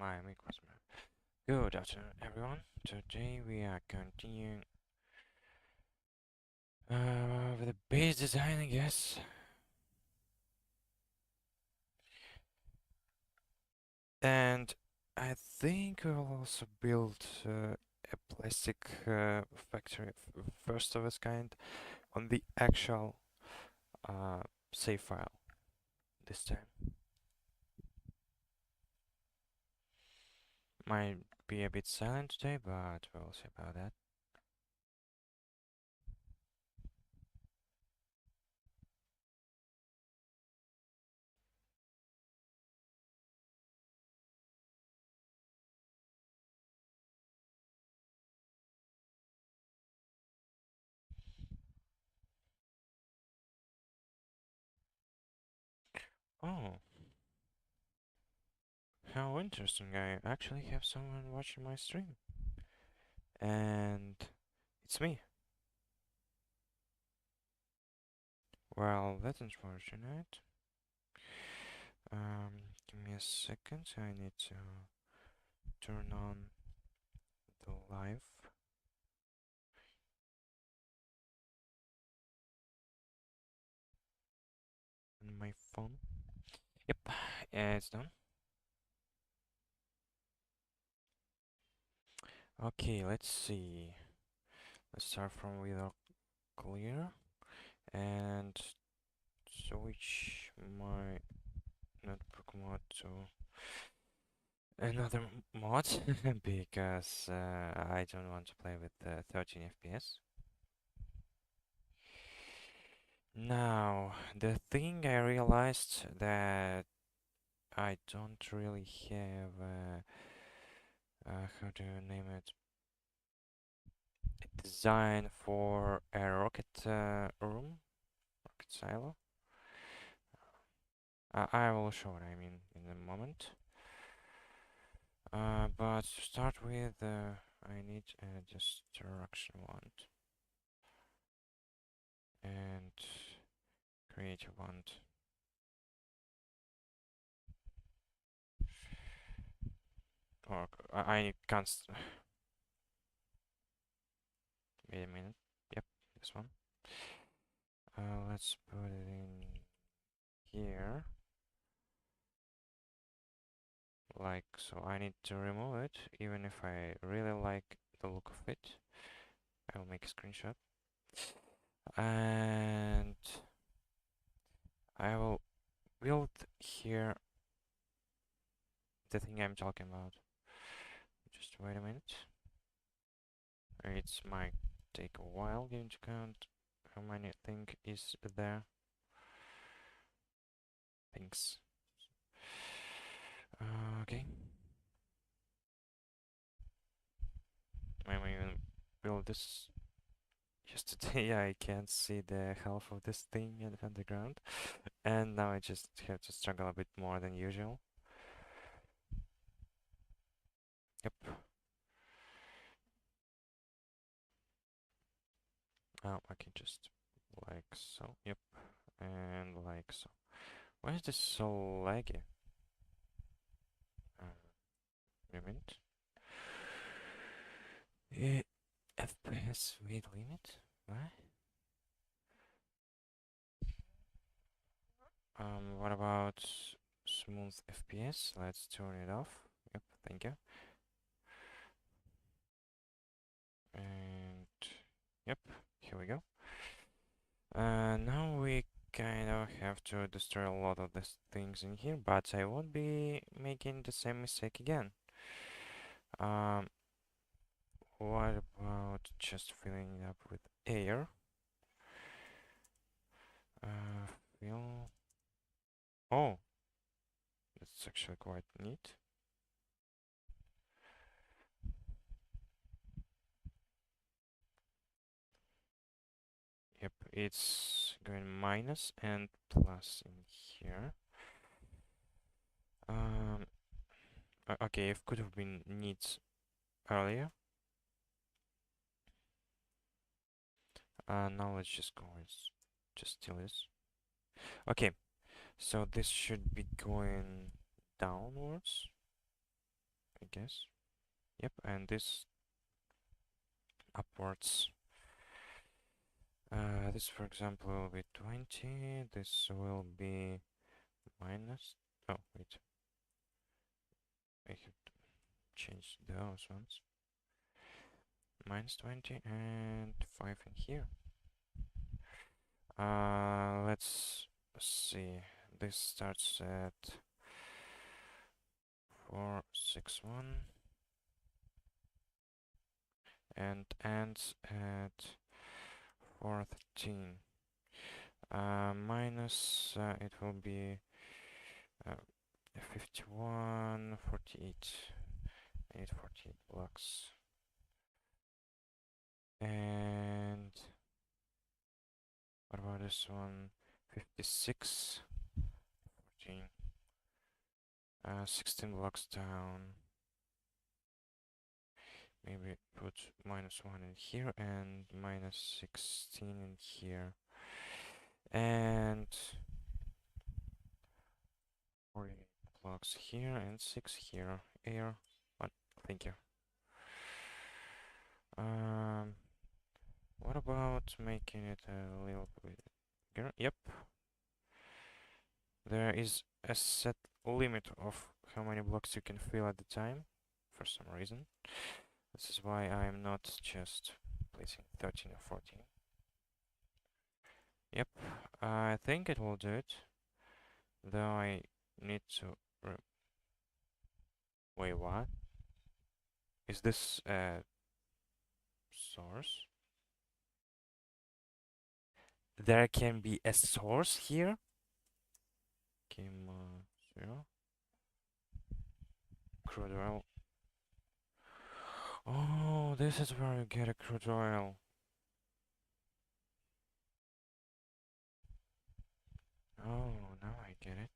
my mic was Good afternoon, everyone. Today we are continuing with the base design, I guess. And I think we'll also build a plastic factory, first of its kind, on the actual save file this time. Might be a bit silent today, but we'll see about that. Oh, how interesting. I actually have someone watching my stream. And it's me. Well, that's unfortunate. Give me a second. I need to turn on the live on my phone. Yep, it's done. Okay, let's see. Let's start from without clear and switch my notebook mode to another mod because I don't want to play with 13 FPS. Now, the thing I realized that I don't really have how do you name it? A design for a rocket room, rocket silo. I will show it, I mean, in a moment. But to start with, I need a destruction wand and create a wand. Or I can't. Wait a minute. Yep, this one. Let's put it in here. Like so. I need to remove it, even if I really like the look of it. I will make a screenshot. And I will build here the thing I'm talking about. Just wait a minute. It might take a while getting to count how many thing is there. Thanks. Okay. I might even build this yesterday. I can't see the half of this thing in the underground. And now I just have to struggle a bit more than usual. Yep. Oh, I can just like so. Yep. And like so. Why is this so laggy? Wait a minute. FPS weight limit? What? What about smooth FPS? Let's turn it off. Yep, thank you. And yep, here we go. Now we kind of have to destroy a lot of these things in here, but I won't be making the same mistake again. What about just filling it up with air? Fill. Oh, that's actually quite neat. Yep, it's going minus and plus in here. Okay, it could have been neat earlier. Now let's just go with just still this. Okay, so this should be going downwards. I guess. Yep, and this upwards. This, for example, will be 20. This will be minus. Oh, wait. I have to change those ones. Minus 20 and 5 in here. Let's see. This starts at 461 and ends at 413. Minus it will be 51, 48. I need 48 blocks. And what about this one? 56, 14. 16 blocks down. Maybe put -1 in here and -16 in here. And 48 blocks here and 6 here. Here. What? Thank you. What about making it a little bit bigger? Yep. There is a set limit of how many blocks you can fill at the time, for some reason. This is why I am not just placing 13 or 14. Yep, I think it will do it. Though I need to... Wait, what? Is this a source? There can be a source here? Game 0. Crude oil. Oh, this is where you get a crude oil. Oh, now I get it.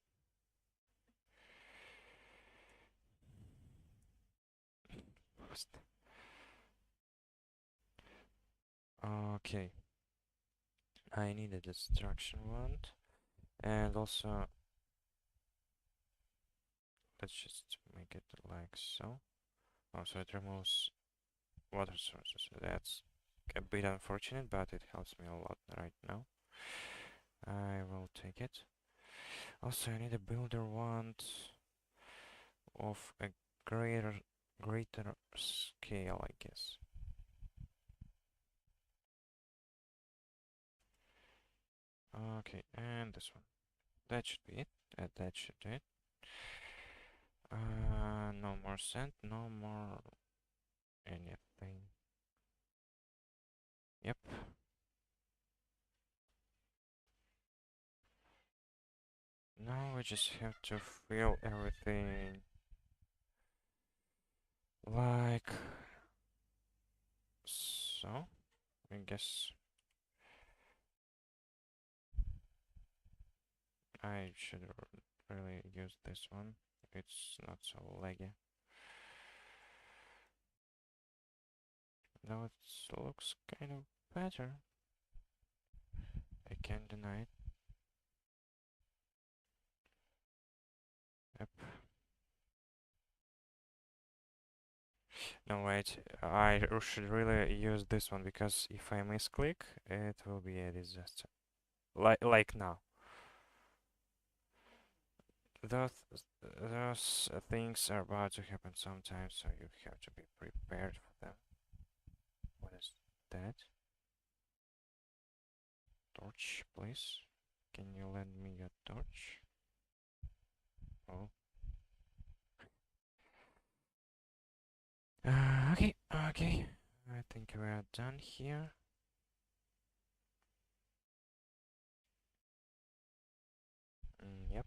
Okay. I need a destruction wand. And also, let's just make it like so. Oh, so it removes water sources. That's a bit unfortunate, but it helps me a lot right now. I will take it. Also, I need a builder wand of a greater scale, I guess. Okay, and this one. That should be it. That should do it. No more sand, no more anything. Yep. Now we just have to fill everything like so. I guess I should really use this one. It's not so laggy. Now it looks kind of better. I can't deny it. Yep. No, wait, I should really use this one because if I misclick, it will be a disaster. Like now. Those things are about to happen sometimes, so you have to be prepared for them. What is that? Torch, please. Can you lend me your torch? Oh. Okay. I think we are done here. Yep.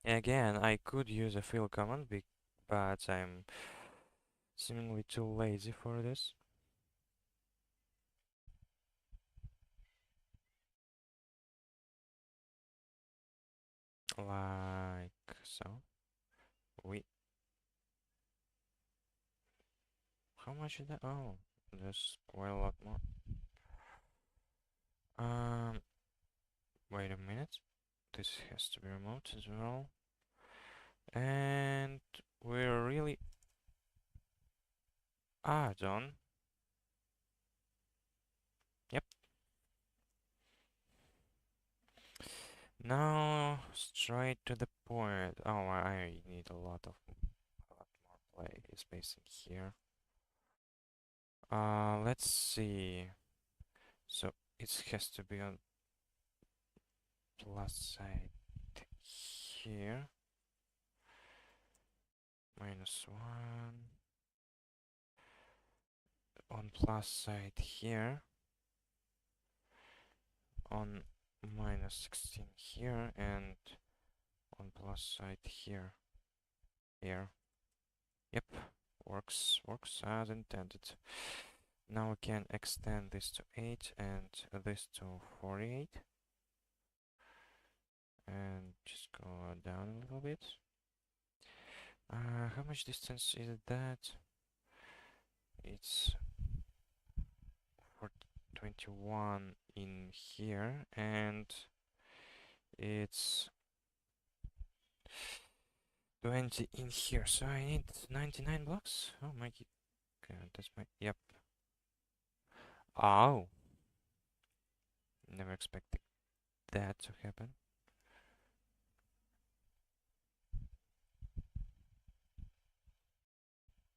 Again, I could use a fill command, but I'm seemingly too lazy for this. Like so. How much is that? Oh, there's quite a lot more. Wait a minute. This has to be removed as well. And we're really done. Yep. Now straight to the point. Oh, I need a lot more play space in here. Let's see. So it has to be on plus side here. -1 on plus side here, on -16 here, and on plus side here. Yep, works as intended. Now we can extend this to 8 and this to 48, and just go down a little bit. How much distance is that? It's 21 in here, and it's 20 in here, so I need 99 blocks. Oh my god, that's my, yep. Oh, never expected that to happen.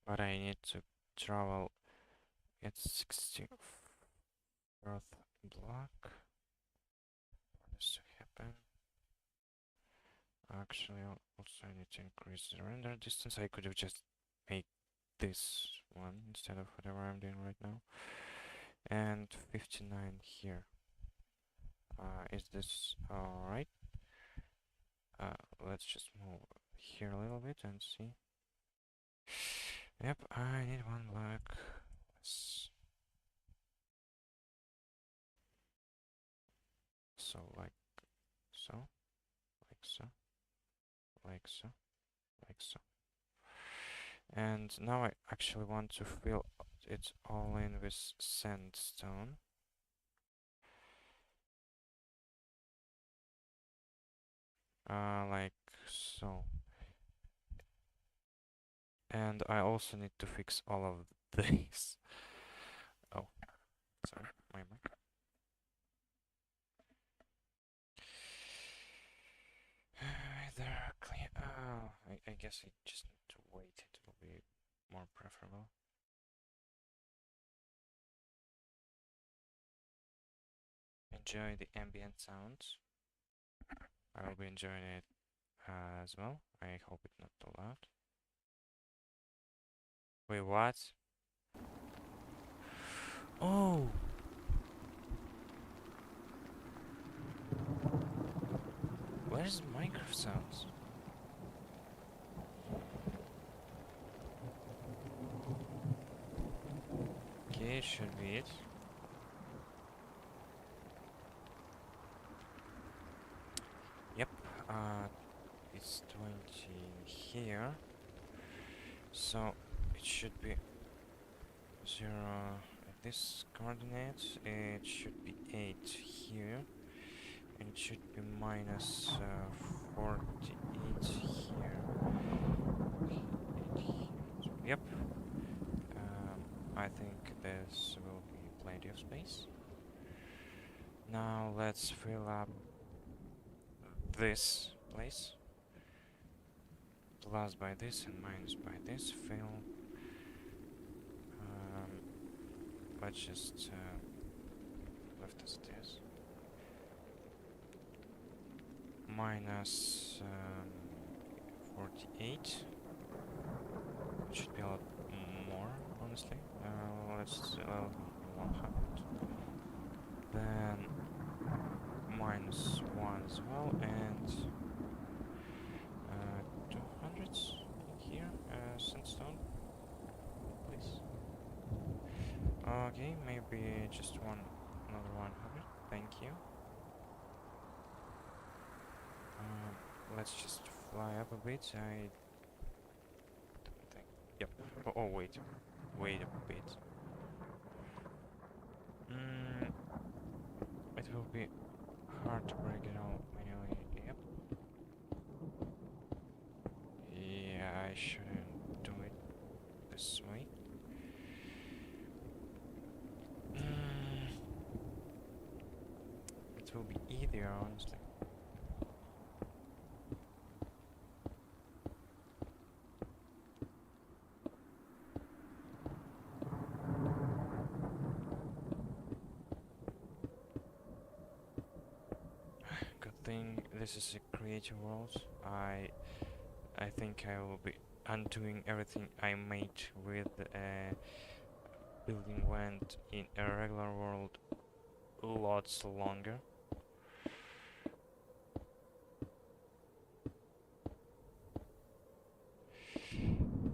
But I need to travel at 64th block for this to happen. Actually, also I need to increase the render distance. I could have just made this one instead of whatever I'm doing right now. And 59 here. Is this alright? Let's just move here a little bit and see. Yep, I need one block less. So like so, like so, like so, like so. And now I actually want to fill it all in with sandstone. Like so. And I also need to fix all of these. Oh, sorry, my mic. They're clean. Oh, I guess I just need to wait. It will be more preferable. Enjoy the ambient sounds. I will be enjoying it as well. I hope it's not too loud. Wait, what? Oh! Where's Minecraft sounds? Okay, should be it. Yep, it's 20 here. So it should be 0 at this coordinate. It should be 8 here. And it should be minus 48 here. Yep. I think this will be plenty of space. Now let's fill up this place. Plus by this and minus by this. Fill. Let's just left as it is. Minus 48. It should be a lot more, honestly. Let's 100. Then minus 1 as well, and 200 here, sandstone, please. Okay, maybe just another 100. Thank you. Let's just fly up a bit. I don't think. Yep. Oh, wait a bit. It will be hard to break it all manually. Yep. Yeah, I should have here, honestly. Good thing this is a creative world. I think I will be undoing everything I made with building went in a regular world lots longer.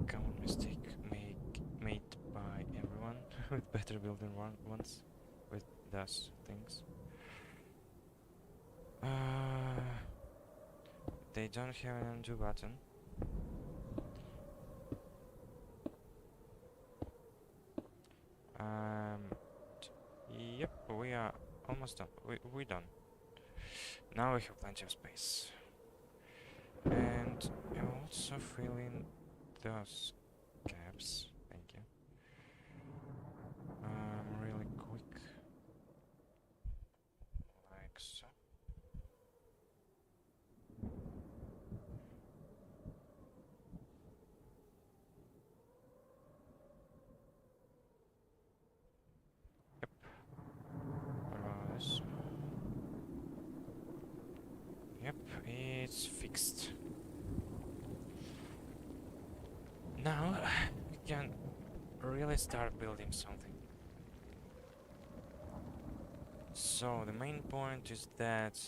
Common mistake made by everyone with better building ones with those things. They don't have an undo button. Yep, we are almost done. We're done. Now we have plenty of space. And I'm also filling those gaps. Thank you. Really quick. Like so. Yep. What about this? Yep, it's fixed. Now we can really start building something. So the main point is that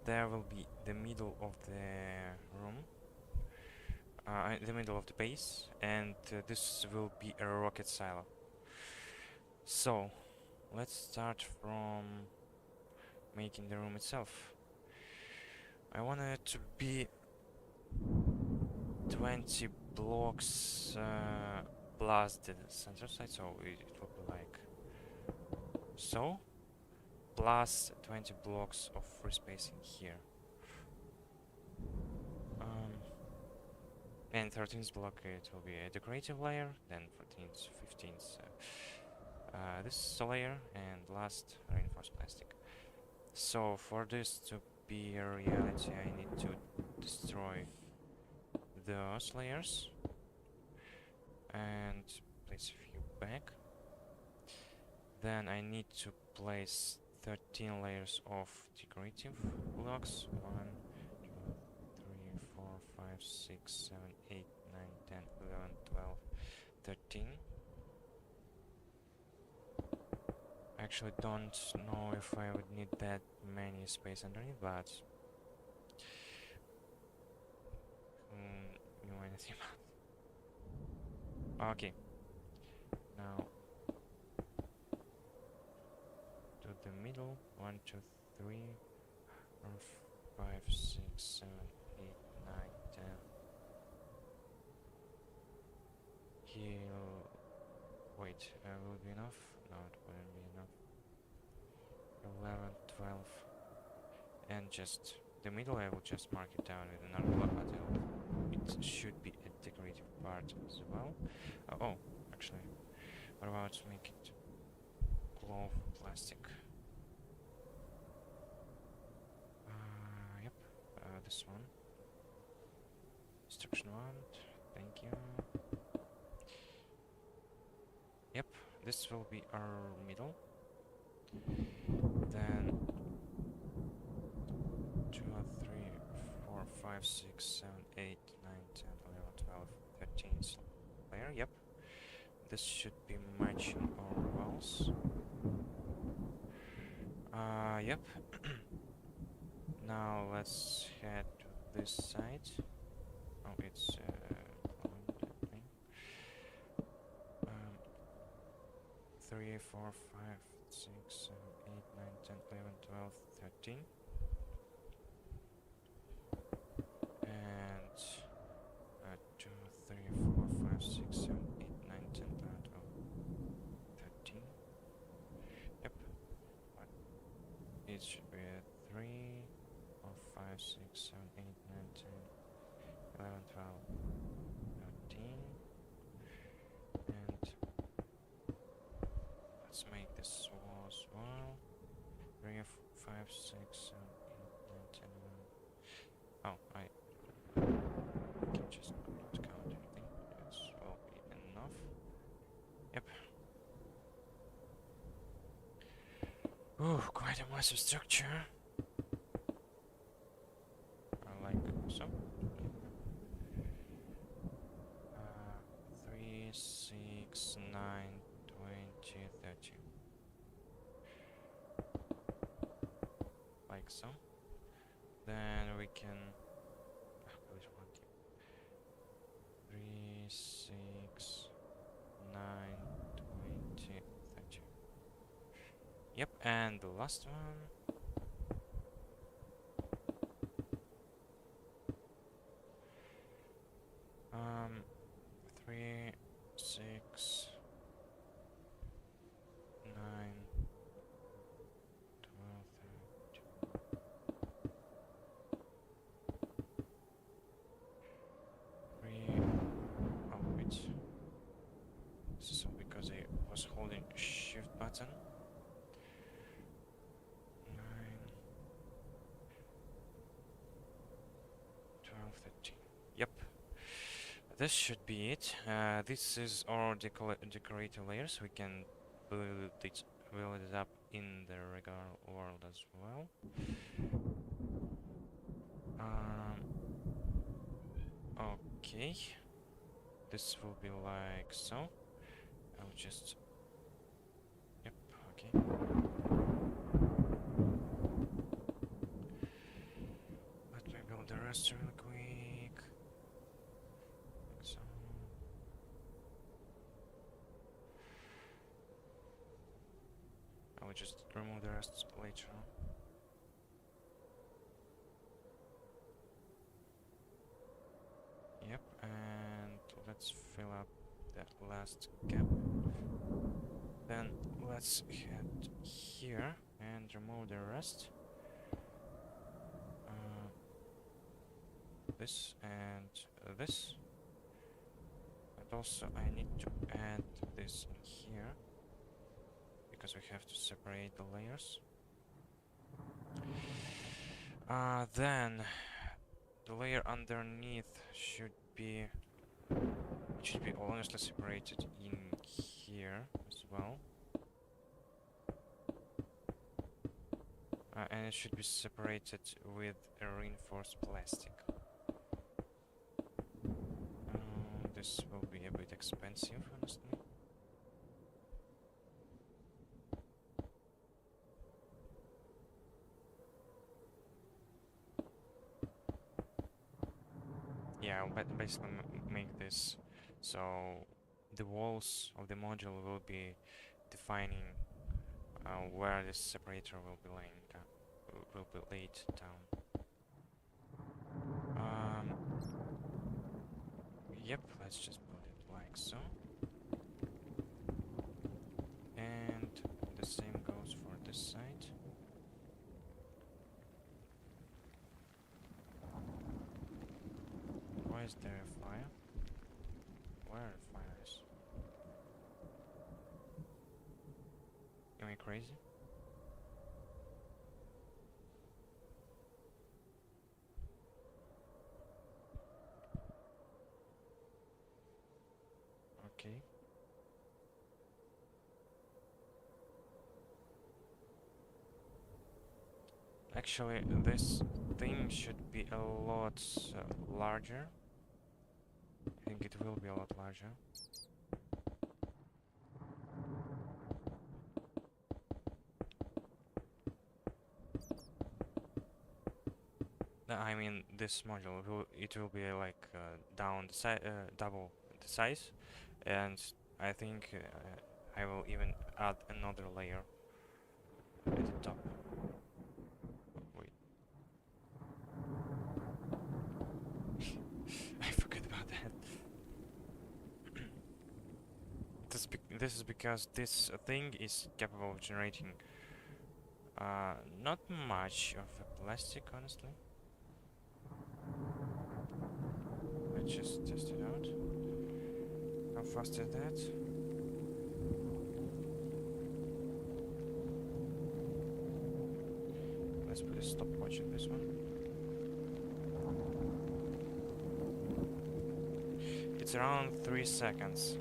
there will be the middle of the room, the middle of the base, and this will be a rocket silo. So let's start from making the room itself. I want it to be 20 blocks plus the center side, so it will be like so, plus 20 blocks of free space in here. And 13th block it will be a decorative layer, then 14th, 15th this layer, and last reinforced plastic. So for this to be a reality, I need to destroy those layers and place a few back. Then I need to place 13 layers of decorative blocks. 1, 2, 3, 4, 5, 6, 7, 8, 9, 10, 11, 12, 13. I actually don't know if I would need that many space underneath, but you know anything about. Okay, now to the middle. 1, 2, 3, 4, 5, 6, 7, 8, 9, 10. He'll wait. Will it be enough? No, it wouldn't be enough. 11, 12, and just the middle. I will just mark it down with another block, but it should be a decorative part as well. Oh, actually, what about make it glove plastic? Yep, this one. Instruction 1, thank you. Yep, this will be our middle. Then 2, 3, 4, 5, 6, 7, 8, 9, 10, 11, 12, 13 layer. Yep, this should be matching our walls. Yep. Now let's head to this side. Oh, it's that thing. 3, 4, 5, 6, 7, 8, 9, 10, 11, 12, 13. And 2, 3, 4, 5, 6, 7, 8, 9, 10, 11, 12, 13. Yep. But it should be 3, 4, 5, 6, 7, 8, 9, 10, 11, 12, 13. And let's make this wall as well. 3, 5, 6, 7, Immersive structure. Like so. 3, 6, 9, 20, 30. Like so. Then we can. Please 3, 6, 9, 20, 30. Yep, and the last one. 3, 6, 9, 12, 3. Oh, wait. This is because I was holding shift button. 9, 12, 13. Yep. This should be it. This is our decorator layers. We can build it up in the regular world as well. Okay. This will be like so. I'll just. Yep. Okay. Let me build the rest real quick. Like so. I will just remove the rest later on. Yep, and let's fill up that last gap. Then let's head here and remove the rest. This and this. And also I need to add this in here, because we have to separate the layers. Then the layer underneath should be honestly separated in here as well. And it should be separated with a reinforced plastic. This will be a bit expensive, honestly. Yeah, but basically make this so the walls of the module will be defining where this separator will be laid down. Yep, let's just put it like so. And the same goes for this side. Why is there a fire? Where are the fires? Am I crazy? Okay. Actually, this thing should be a lot larger. I think it will be a lot larger. No, I mean this module will be like down the double the size, and I think I will even add another layer at the top. Wait. I forgot about that. This is because this thing is capable of generating not much of a plastic, honestly. Let's just test it out. How fast is that? Let's put a stopwatch on this one. It's around 3 seconds.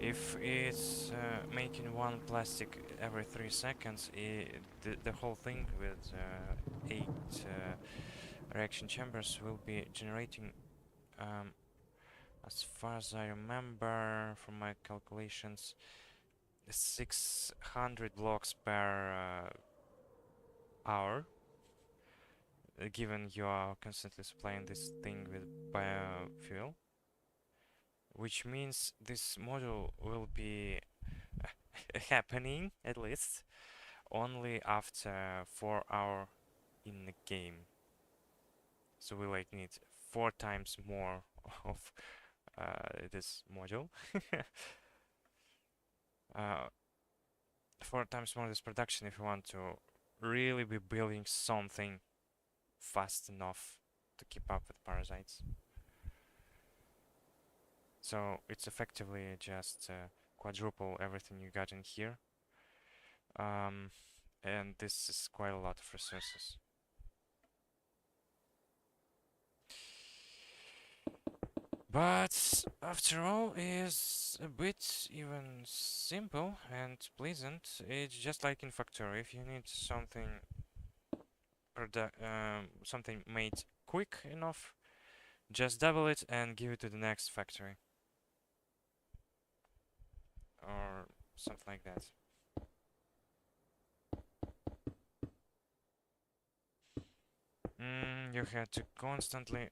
If it's making one plastic every 3 seconds, the whole thing with 8 reaction chambers will be generating, as far as I remember from my calculations, 600 blocks per hour, given you are constantly supplying this thing with biofuel, which means this module will be happening at least only after 4 hours in the game. So we like need 4 times more of this module. 4 times more this production if you want to really be building something fast enough to keep up with Parasites. So it's effectively just quadruple everything you got in here. And this is quite a lot of resources. But after all, is a bit even simple and pleasant. It's just like in factory. If you need something something made quick enough, just double it and give it to the next factory. Or something like that. You have to constantly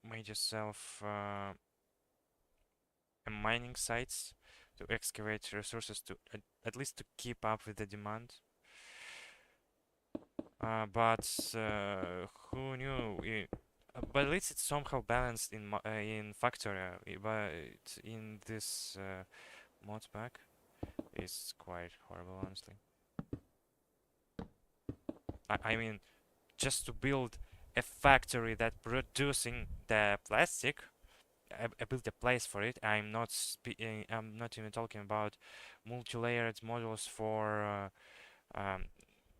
make yourself mining sites to excavate resources to at least to keep up with the demand. But who knew? But at least it's somehow balanced in Factoria. But in this mod pack, it's quite horrible, honestly. I mean, just to build a factory that producing the plastic, I built a place for it. I'm not even talking about multi-layered modules for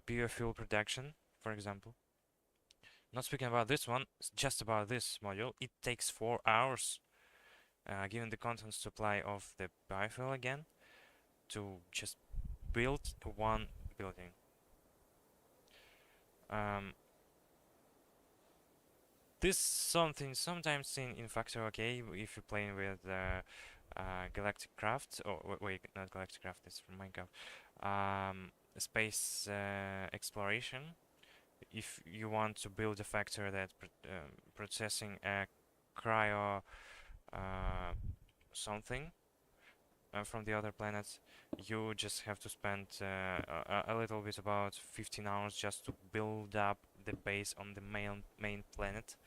biofuel production, for example. Not speaking about this one, it's just about this module. It takes 4 hours, given the constant supply of the biofuel again, to just build one building. This something sometimes seen in Factory, okay, if you're playing with Galactic Craft, or wait, not Galactic Craft, it's from Minecraft. Space exploration. If you want to build a factory that processing a cryo something from the other planets, you just have to spend a little bit, about 15 hours, just to build up the base on the main planet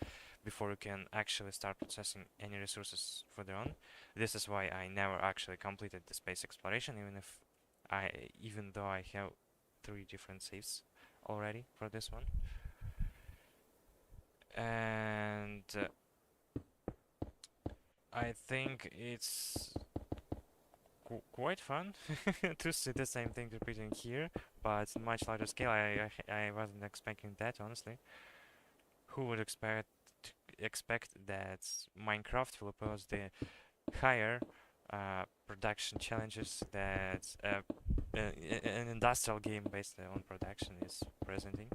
before you can actually start processing any resources further on. This is why I never actually completed the space exploration, even though I have 3 different saves already for this one. And I think it's quite fun to see the same thing repeating here, but in much larger scale. I wasn't expecting that, honestly. Who would expect that Minecraft will pose the higher production challenges that an industrial game based on production is presenting?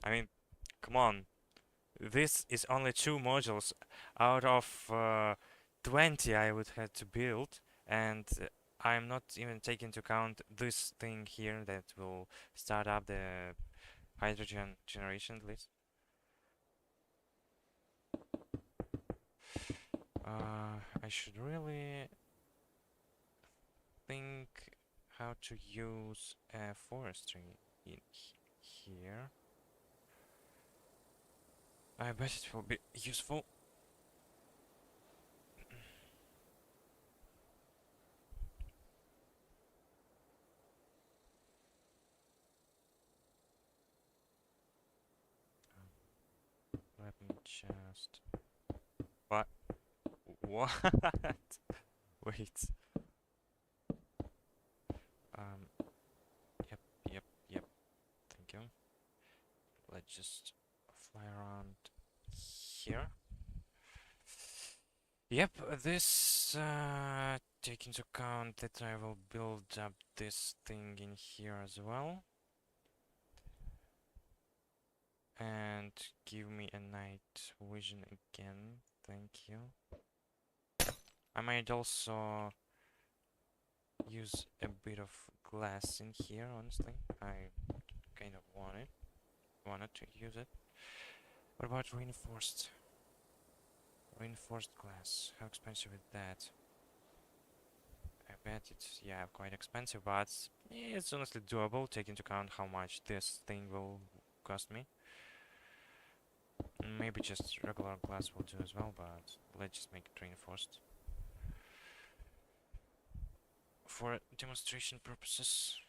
I mean, come on. This is only 2 modules out of 20 I would have to build, and I'm not even taking into account this thing here that will start up the hydrogen generation, at least. I should really think how to use forestry in here. I bet it will be useful. Let me just... What? What? Wait. Yep. Thank you. Let's just fly around here. Yep, this take into account that I will build up this thing in here as well. And give me a night vision again, thank you. I might also use a bit of glass in here, honestly. I kind of wanted to use it. What about reinforced? Reinforced glass, how expensive is that? I bet it's, yeah, quite expensive, but it's honestly doable, take into account how much this thing will cost me. Maybe just regular glass will do as well, but let's just make it reinforced. For demonstration purposes.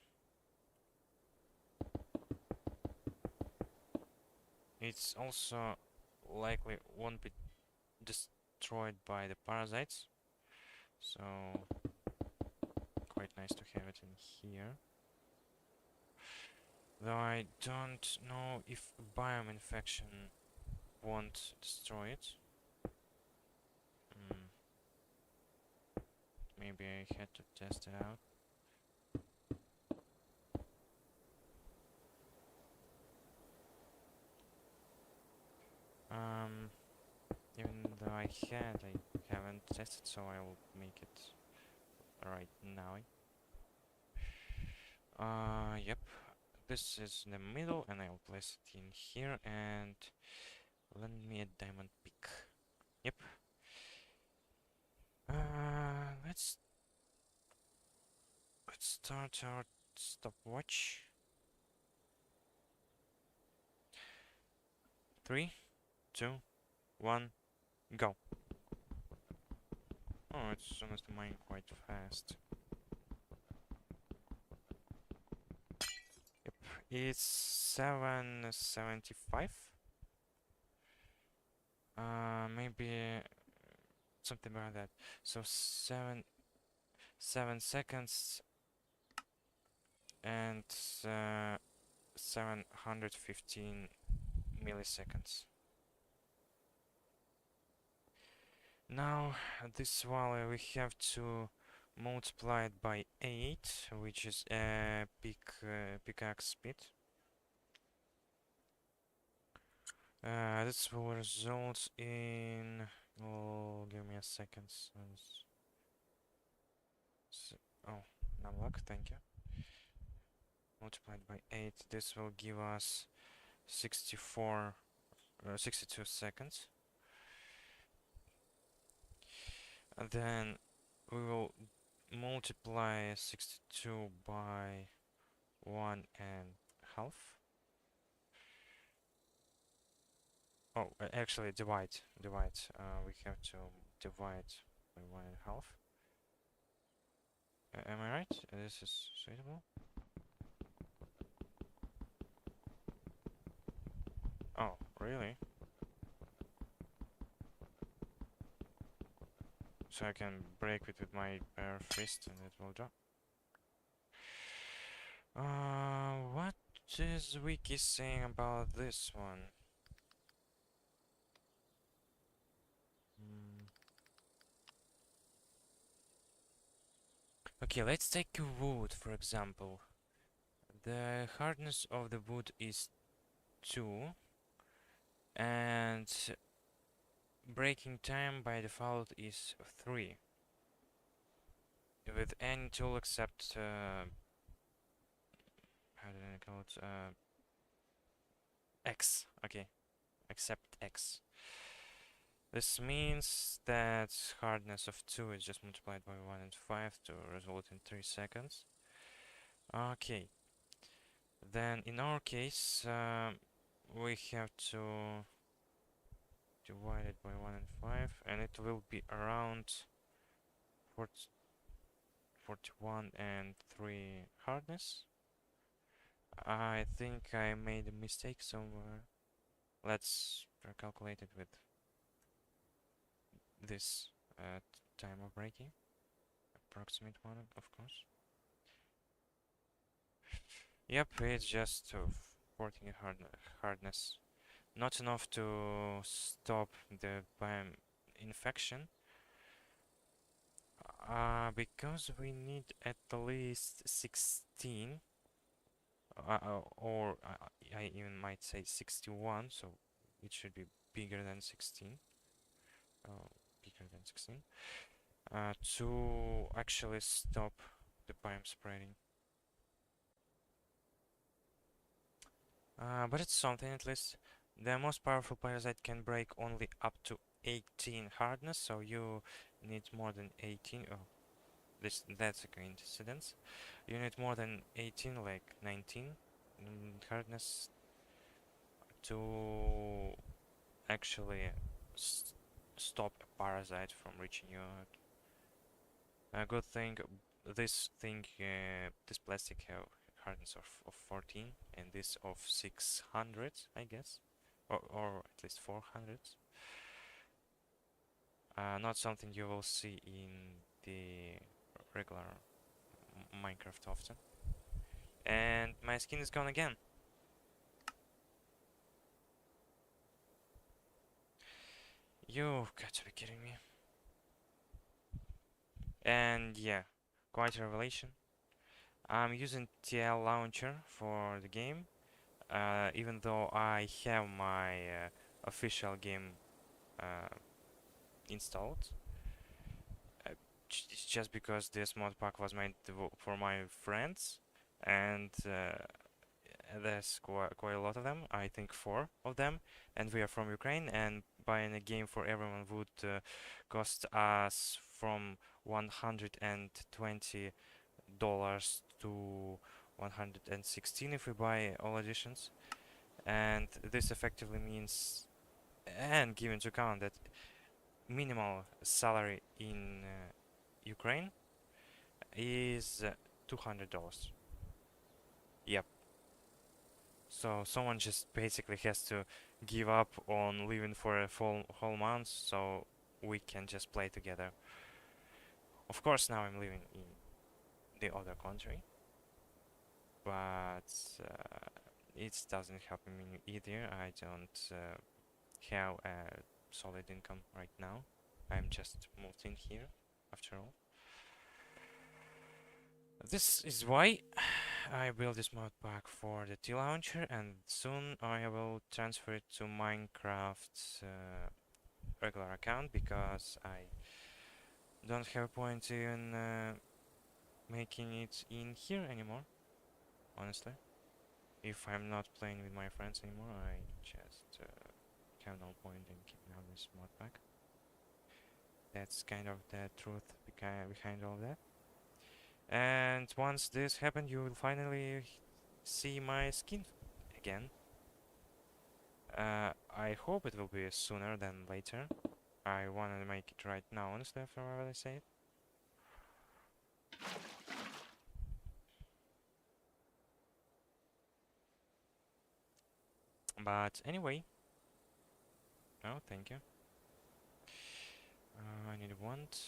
It's also likely won't be destroyed by the parasites, so quite nice to have it in here. Though I don't know if biome infection won't destroy it. Maybe I had to test it out. Even though I haven't tested, so I will make it right now. Yep. This is in the middle, and I will place it in here, and lend me a diamond pick. Yep. Let's start our stopwatch. 3, 2, 1, go. Oh, it's honestly mining quite fast. Yep, it's 775. Maybe something like that. So 7 seconds and 715 milliseconds. Now this value we have to multiply it by 8, which is a pickaxe speed. This will result in, oh, give me a second. Oh, numlock, thank you. Multiplied by 8, this will give us 62 seconds. And then we will multiply 62 by 1.5. Oh, actually divide. We have to divide by 1.5. Am I right? This is suitable? Oh, really? So I can break it with my bare fist and it will drop. What is Wiki saying about this one? Okay, let's take wood, for example. The hardness of the wood is 2, and breaking time by default is 3. With any tool except, how do I call it? X. Okay, except X. This means that hardness of 2 is just multiplied by 1.5 to result in 3 seconds. Okay. Then in our case, we have to divide it by 1.5, and it will be around 41 and 3 hardness. I think I made a mistake somewhere. Let's recalculate it with this time of breaking. Approximate one, of course. Yep, it's just 14 hardness. Not enough to stop the biome infection, Because we need at least 16, or I even might say 61, so it should be bigger than 16. Uh, Bigger than 16. To actually stop the biome spreading. But it's something at least. The most powerful parasite can break only up to 18 hardness, so you need more than 18. Oh, that's a coincidence. You need more than 18, like 19 hardness to actually stop a parasite from reaching you. A good thing, this plastic have hardness of 14 and this of 600, I guess, or at least 400. Not something you will see in the regular Minecraft often. And my skin is gone again. You've got to be kidding me. And yeah, quite a revelation. I'm using TL launcher for the game, even though I have my official game uh, installed. It's just because this mod pack was made for my friends, and there's quite a lot of them. I think 4 of them, and we are from Ukraine. And buying a game for everyone would cost us from $120 to 116 if we buy all editions. And this effectively means, and given into account that minimal salary in Ukraine is $200. Yep. So someone just basically has to give up on living for a whole month so we can just play together. Of course, now I'm living in the other country, but it doesn't help me either. I don't have a solid income right now. I'm just moved in here, after all. This is why I built this mod pack for the T launcher, and soon I will transfer it to Minecraft's regular account because I don't have a point in making it in here anymore, honestly. If I'm not playing with my friends anymore, I just have no point in keeping out this mod pack. That's kind of the truth behind all that. And once this happened, you will finally see my skin again. I hope it will be sooner than later. I want to make it right now, honestly, after what I say it. But anyway, oh, thank you. I need a wand.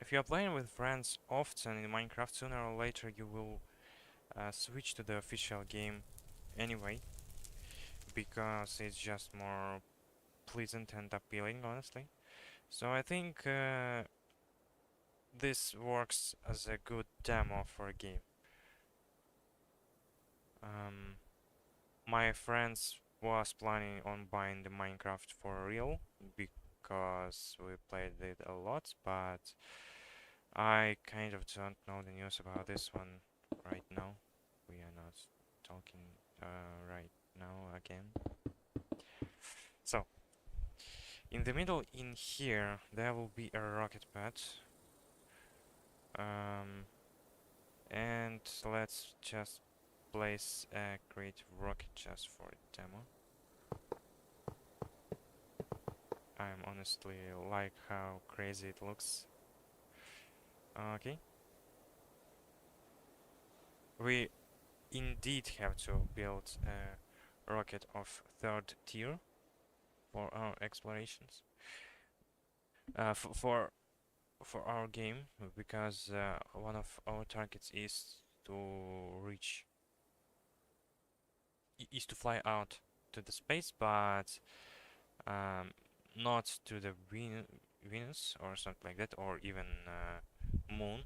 If you are playing with friends often in Minecraft, sooner or later you will switch to the official game anyway, because it's just more pleasant and appealing, honestly. So I think this works as a good demo for a game. My friends was planning on buying the Minecraft for real because we played it a lot, but I kind of don't know the news about this one right now. We are not talking right now again. So, in the middle in here, there will be a rocket pad. And let's just place a creative rocket just for a demo. I'm honestly like how crazy it looks. Okay. We indeed have to build a rocket of 3rd tier for our explorations. For our game, because one of our targets is to reach is to fly out to the space, but not to the Venus or something like that, or even Moon.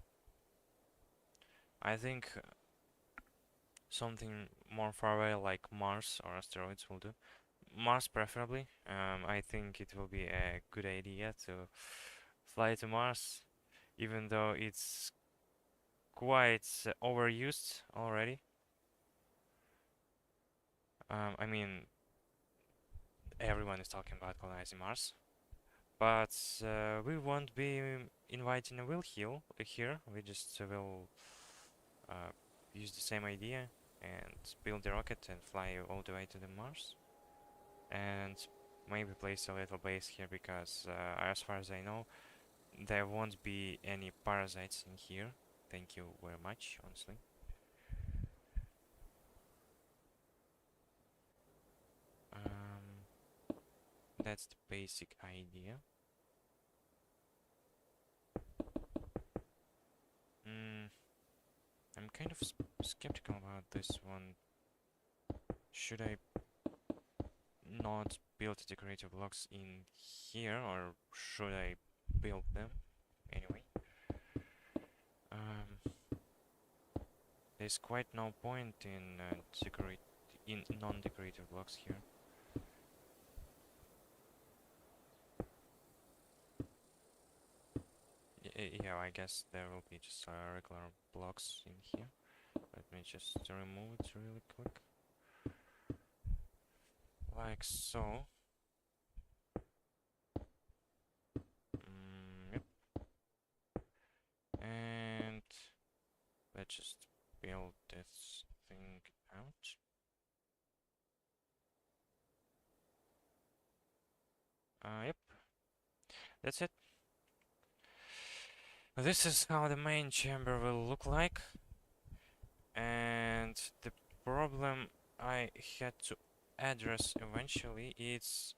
I think something more far away like Mars or asteroids will do. Mars preferably. I think it will be a good idea to fly to Mars, even though it's quite overused already. I mean, everyone is talking about colonizing Mars, but we won't be inviting a Will Hill here. We just will uh, use the same idea and build the rocket and fly all the way to the Mars, and maybe place a little base here because, as far as I know, there won't be any parasites in here. Thank you very much, honestly. That's the basic idea. I'm kind of skeptical about this one. Should I not build decorative blocks in here, or should I build them anyway? There's quite no point in non-decorative blocks here. Yeah, I guess there will be just regular blocks in here. Let me just remove it really quick. Like so. Yep. And let's just build this thing out. Yep. That's it. This is how the main chamber will look like. And the problem I had to address eventually is,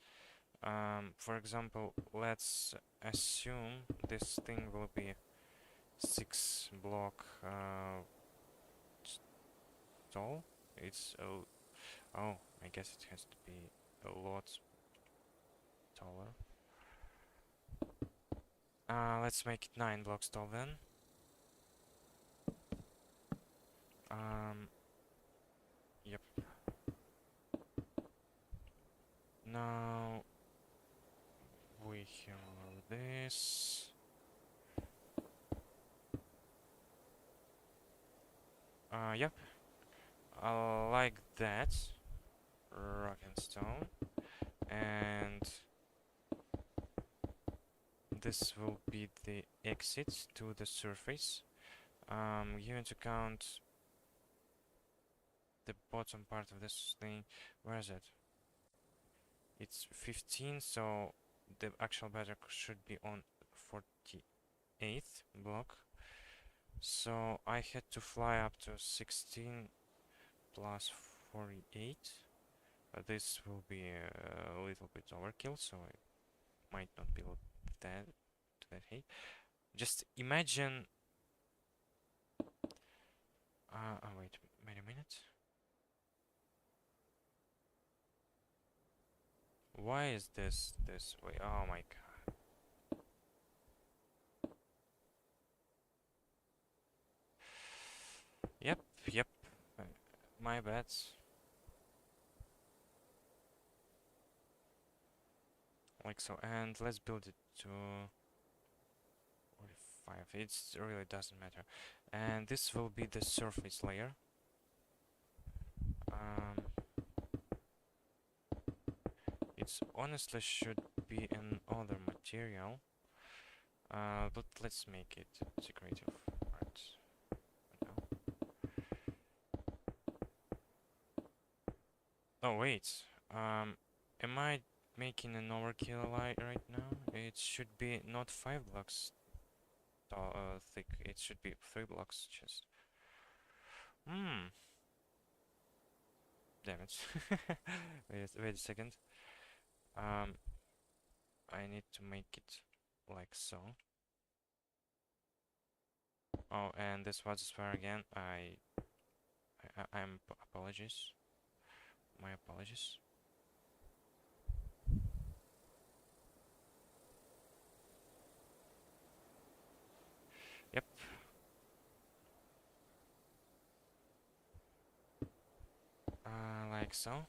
for example, let's assume this thing will be 6 block tall. It's oh, I guess it has to be a lot taller. Let's make it 9 blocks tall then. Yep. Now we have this. Yep. Like that. Rock and stone. And this will be the exit to the surface. You need to count the bottom part of this thing. Where is it? It's 15, so the actual bedrock should be on 48th block. So I had to fly up to 16 plus 48. This will be a little bit overkill, so I might not build that to that height. Just imagine. Wait a minute. Why is this way? Oh my god. Yep. My bad. Like so, and let's build it to 45. It really doesn't matter. And this will be the surface layer. It honestly should be another material. But let's make it decorative art. Oh wait. Am I making an overkill right now? It should be not 5 blocks tall, thick. It should be 3 blocks just. Damn it. Wait a second. I need to make it like so. Oh, and this was a swear again. I'm apologies. My apologies. Yep. Like so.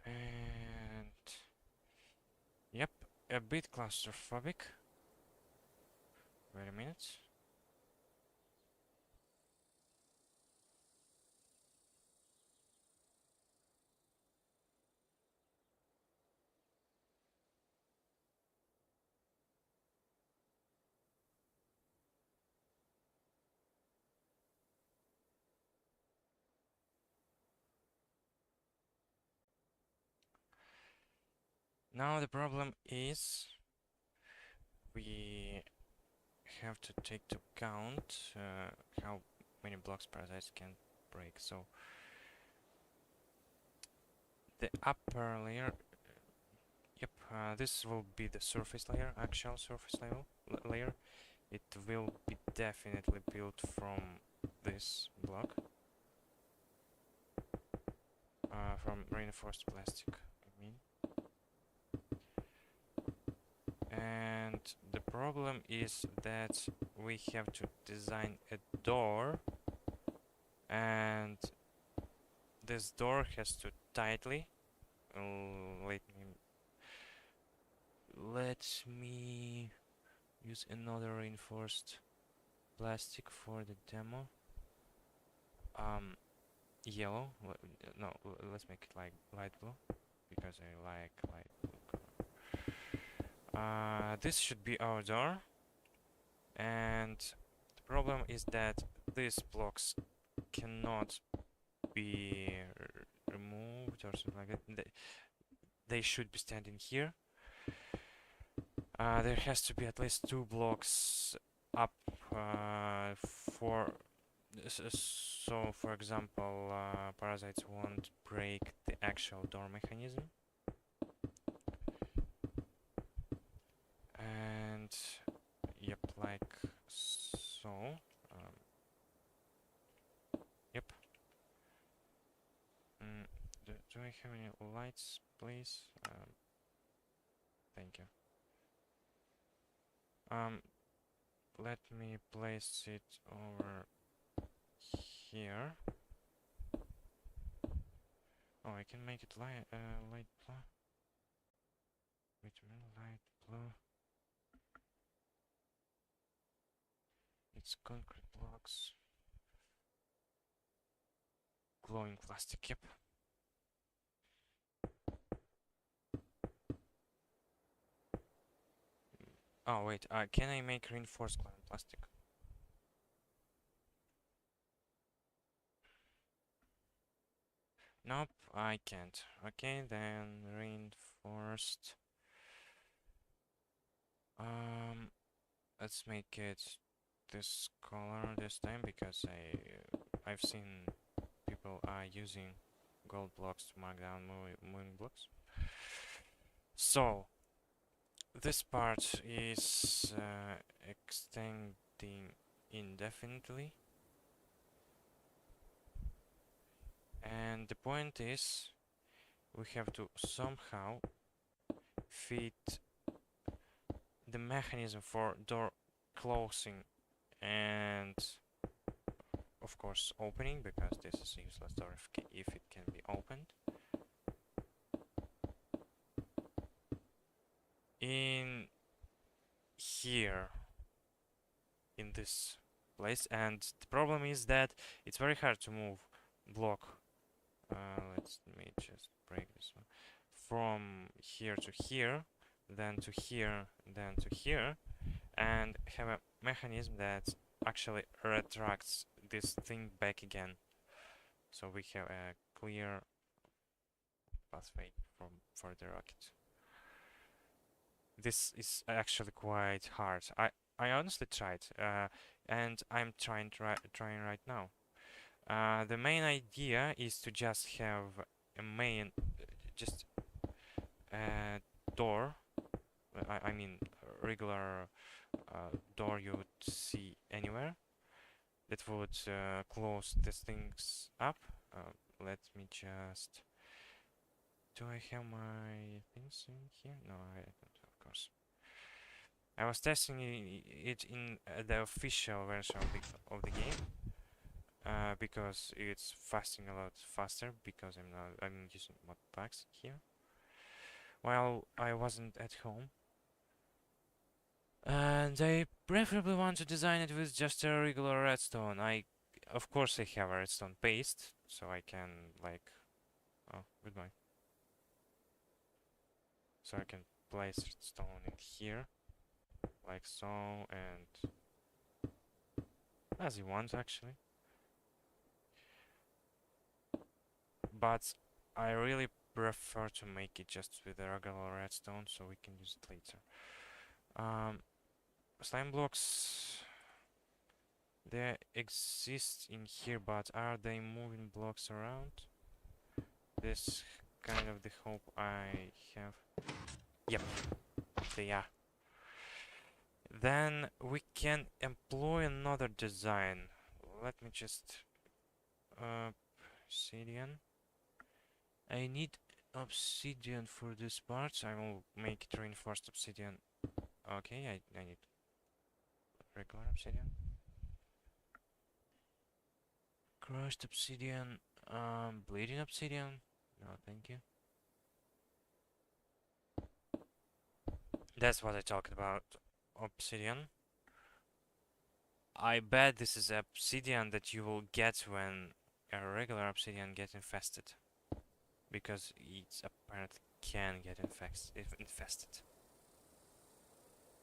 And yep, a bit claustrophobic. Wait a minute. Now the problem is we have to take to account how many blocks parasites can break. So the upper layer, yep, this will be the surface layer, actual surface layer. It will be definitely built from this block, from reinforced plastic, I mean. And the problem is that we have to design a door, and this door has to tightly let me use another reinforced plastic for the demo. Yellow. No, let's make it like light blue because I like light blue color. This should be our door, and the problem is that these blocks cannot be removed or something like that. They should be standing here. There has to be at least 2 blocks up for so for example parasites won't break the actual door mechanism. And yep, like so. Yep. Do I have any lights, please? Thank you. Let me place it over here. Oh, I can make it light blue. Wait a minute, light blue. It's concrete blocks. Glowing plastic, yep. Oh wait, can I make reinforced glowing plastic? Nope, I can't. Okay, then reinforced. Let's make it this color this time because I've seen people are using gold blocks to mark down moving blocks. So this part is extending indefinitely, and the point is we have to somehow fit the mechanism for door closing and of course opening, because this is a useless door if it can be opened, in here in this place. And the problem is that it's very hard to move block. Let me just break this one from here to here, then to here, then to here, and have a mechanism that actually retracts this thing back again, so we have a clear pathway for the rocket. This is actually quite hard. I honestly tried, and I'm trying right now. The main idea is to just have a main just door I mean regular door you would see anywhere that would close these things up. Let me just... Do I have my things in here? No, I don't, of course. I was testing it in the official version of the game because it's fasting a lot faster because I'm using modpacks here while I wasn't at home. And I preferably want to design it with just a regular redstone. Of course, I have a redstone paste, so I can like... Oh, goodbye. So I can place redstone in here, like so, and as you want actually. But I really prefer to make it just with a regular redstone, so we can use it later. Slime blocks, they exist in here, but are they moving blocks around? This kind of the hope I have. Yep, they are. Then we can employ another design. Let me just obsidian. I need obsidian for this part, so I will make it reinforced obsidian. Okay, I need regular obsidian. Crushed obsidian, bleeding obsidian. No, thank you. That's what I talked about. Obsidian. I bet this is obsidian that you will get when a regular obsidian gets infested. Because it apparently can get infested.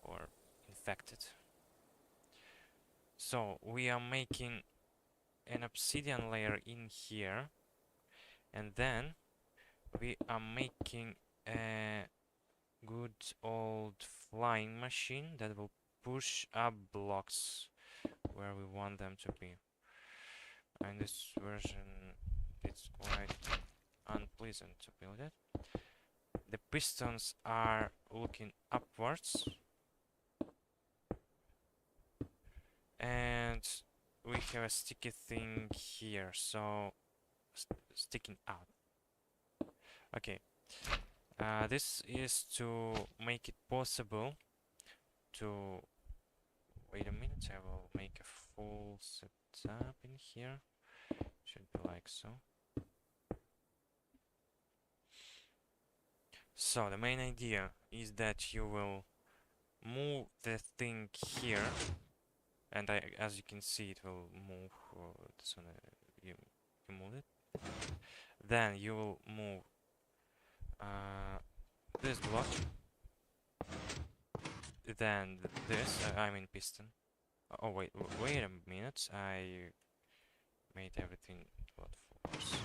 Or infected. So we are making an obsidian layer in here. And then we are making a good old flying machine that will push up blocks where we want them to be. And this version, it's quite unpleasant to build it. The pistons are looking upwards, and we have a sticky thing here, so sticking out. Okay, this is to make it possible to... Wait a minute, I will make a full setup in here. Should be like so. So the main idea is that you will move the thing here, and as you can see, it will move. You move it. Then you will move this block. Then this. I mean piston. Oh wait a minute. I made everything a lot worse.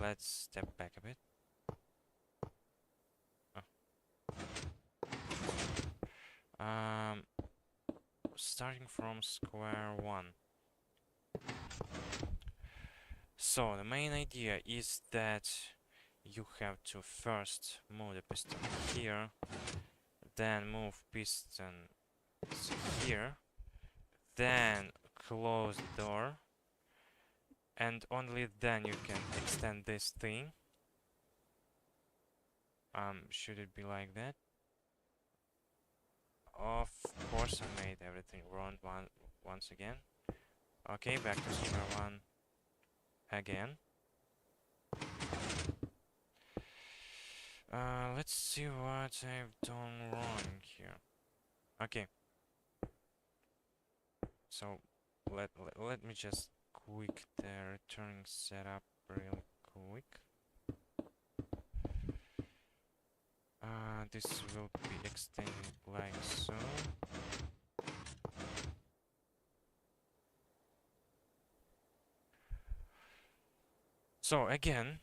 Let's step back a bit. Starting from square one. So the main idea is that you have to first move the piston here, then move piston here, then close the door, and only then you can extend this thing. Should it be like that? Of course I made everything wrong once again. Okay, back to square one again. Let's see what I've done wrong here. Okay. So let me just quick the returning setup real quick. This will be extended like so. So again,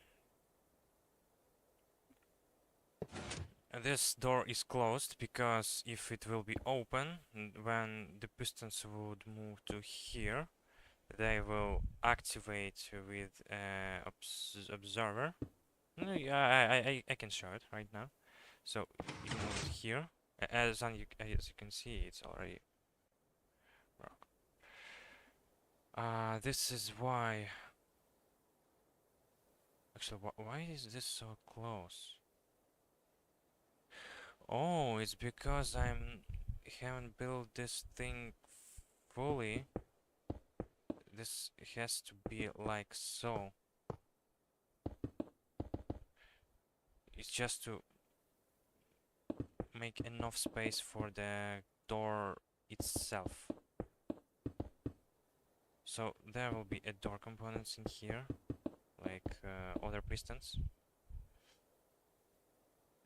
this door is closed because if it will be open, when the pistons would move to here, they will activate with observer. I can show it right now. So you move it here, As you can see, it's already rock. This is why. Actually, why is this so close? Oh, it's because haven't built this thing fully. This has to be like so. It's just to make enough space for the door itself. So there will be a door components in here, like other pistons.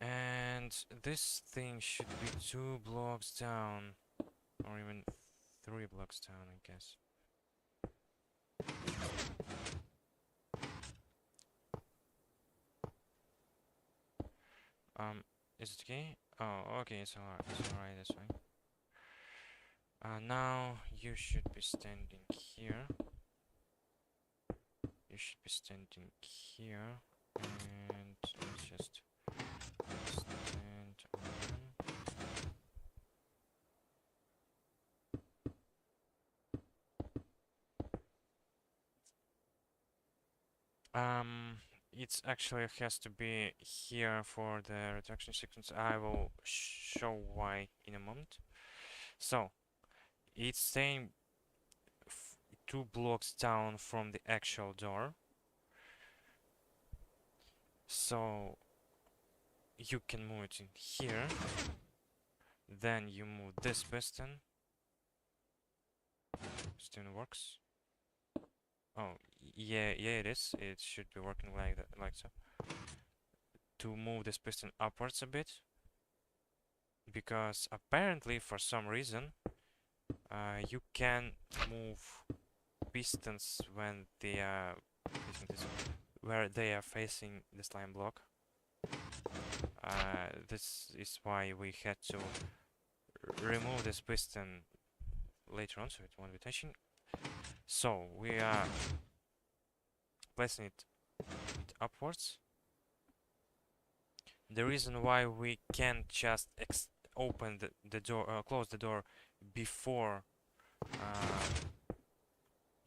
And this thing should be 2 blocks down, or even 3 blocks down, I guess. Is it okay? Oh, okay, it's alright, that's fine. Now you should be standing here. You should be standing here, and let's just stand on. It's actually has to be here for the retraction sequence. I will show why in a moment. So it's staying 2 blocks down from the actual door. So you can move it in here. Then you move this piston. Still works. Oh, yeah, it is. It should be working like that, like so. To move this piston upwards a bit, because apparently for some reason you can move pistons when they are where they are facing the slime block. This is why we had to remove this piston later on, so it won't be touching. So we are placing it upwards. The reason why we can't just open the door, close the door before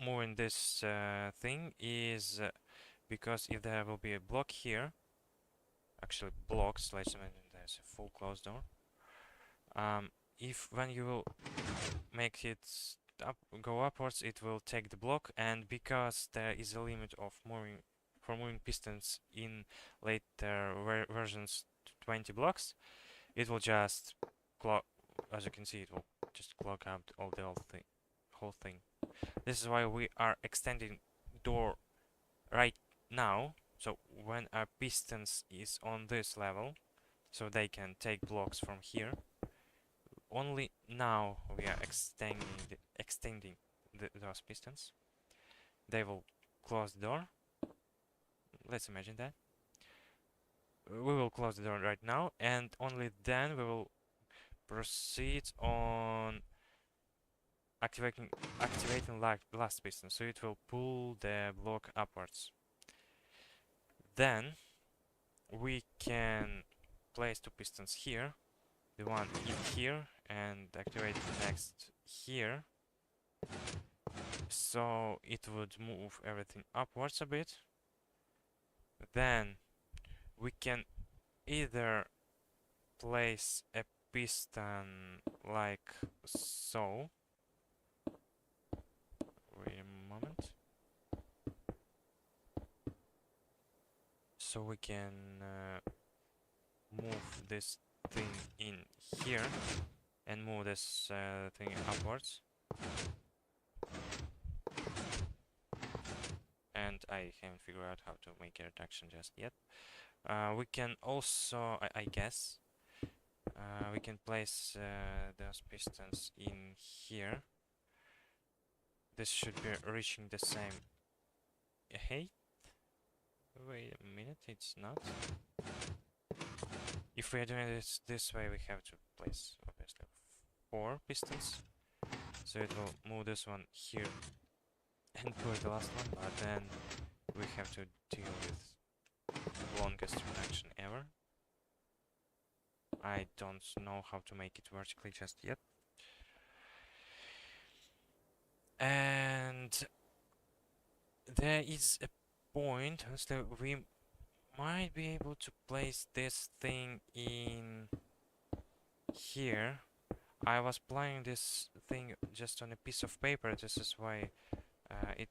moving this thing is because if there will be a block here, actually blocks, let's imagine there's a full closed door. If when you will make it go upwards, it will take the block, and because there is a limit of moving pistons in later versions to 20 blocks, it will just clog. As you can see, it will just clog up the whole thing. This is why we are extending door right now. So when our pistons is on this level, so they can take blocks from here. Only now we are extending those pistons. They will close the door. Let's imagine that. We will close the door right now, and only then we will proceed on activating last piston, so it will pull the block upwards. Then we can place 2 pistons here, the one in here, and activate the next here, so it would move everything upwards a bit. Then we can either place a piston like so. Wait a moment. So we can move this thing in here and move this thing upwards. And I haven't figured out how to make a retraction just yet. We can also, I guess, we can place those pistons in here. This should be reaching the same height. Wait a minute, it's not. If we are doing this way, we have to place obviously 4 pistons. So it will move this one here and push the last one, but then we have to deal with longest retraction ever. I don't know how to make it vertically just yet. And there is a point, so we might be able to place this thing in here. I was playing this thing just on a piece of paper. This is why it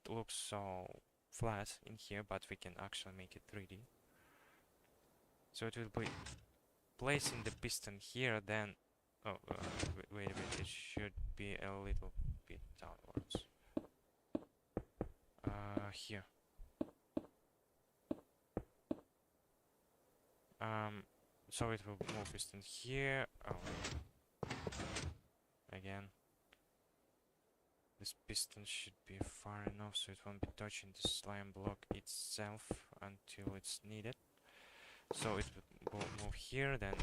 looks so flat in here, but we can actually make it 3D. So it will be placing the piston here, then wait a bit, it should be a little bit downwards. Here. So it will move piston here. Oh, again. This piston should be far enough so it won't be touching the slime block itself until it's needed. So it will move here, then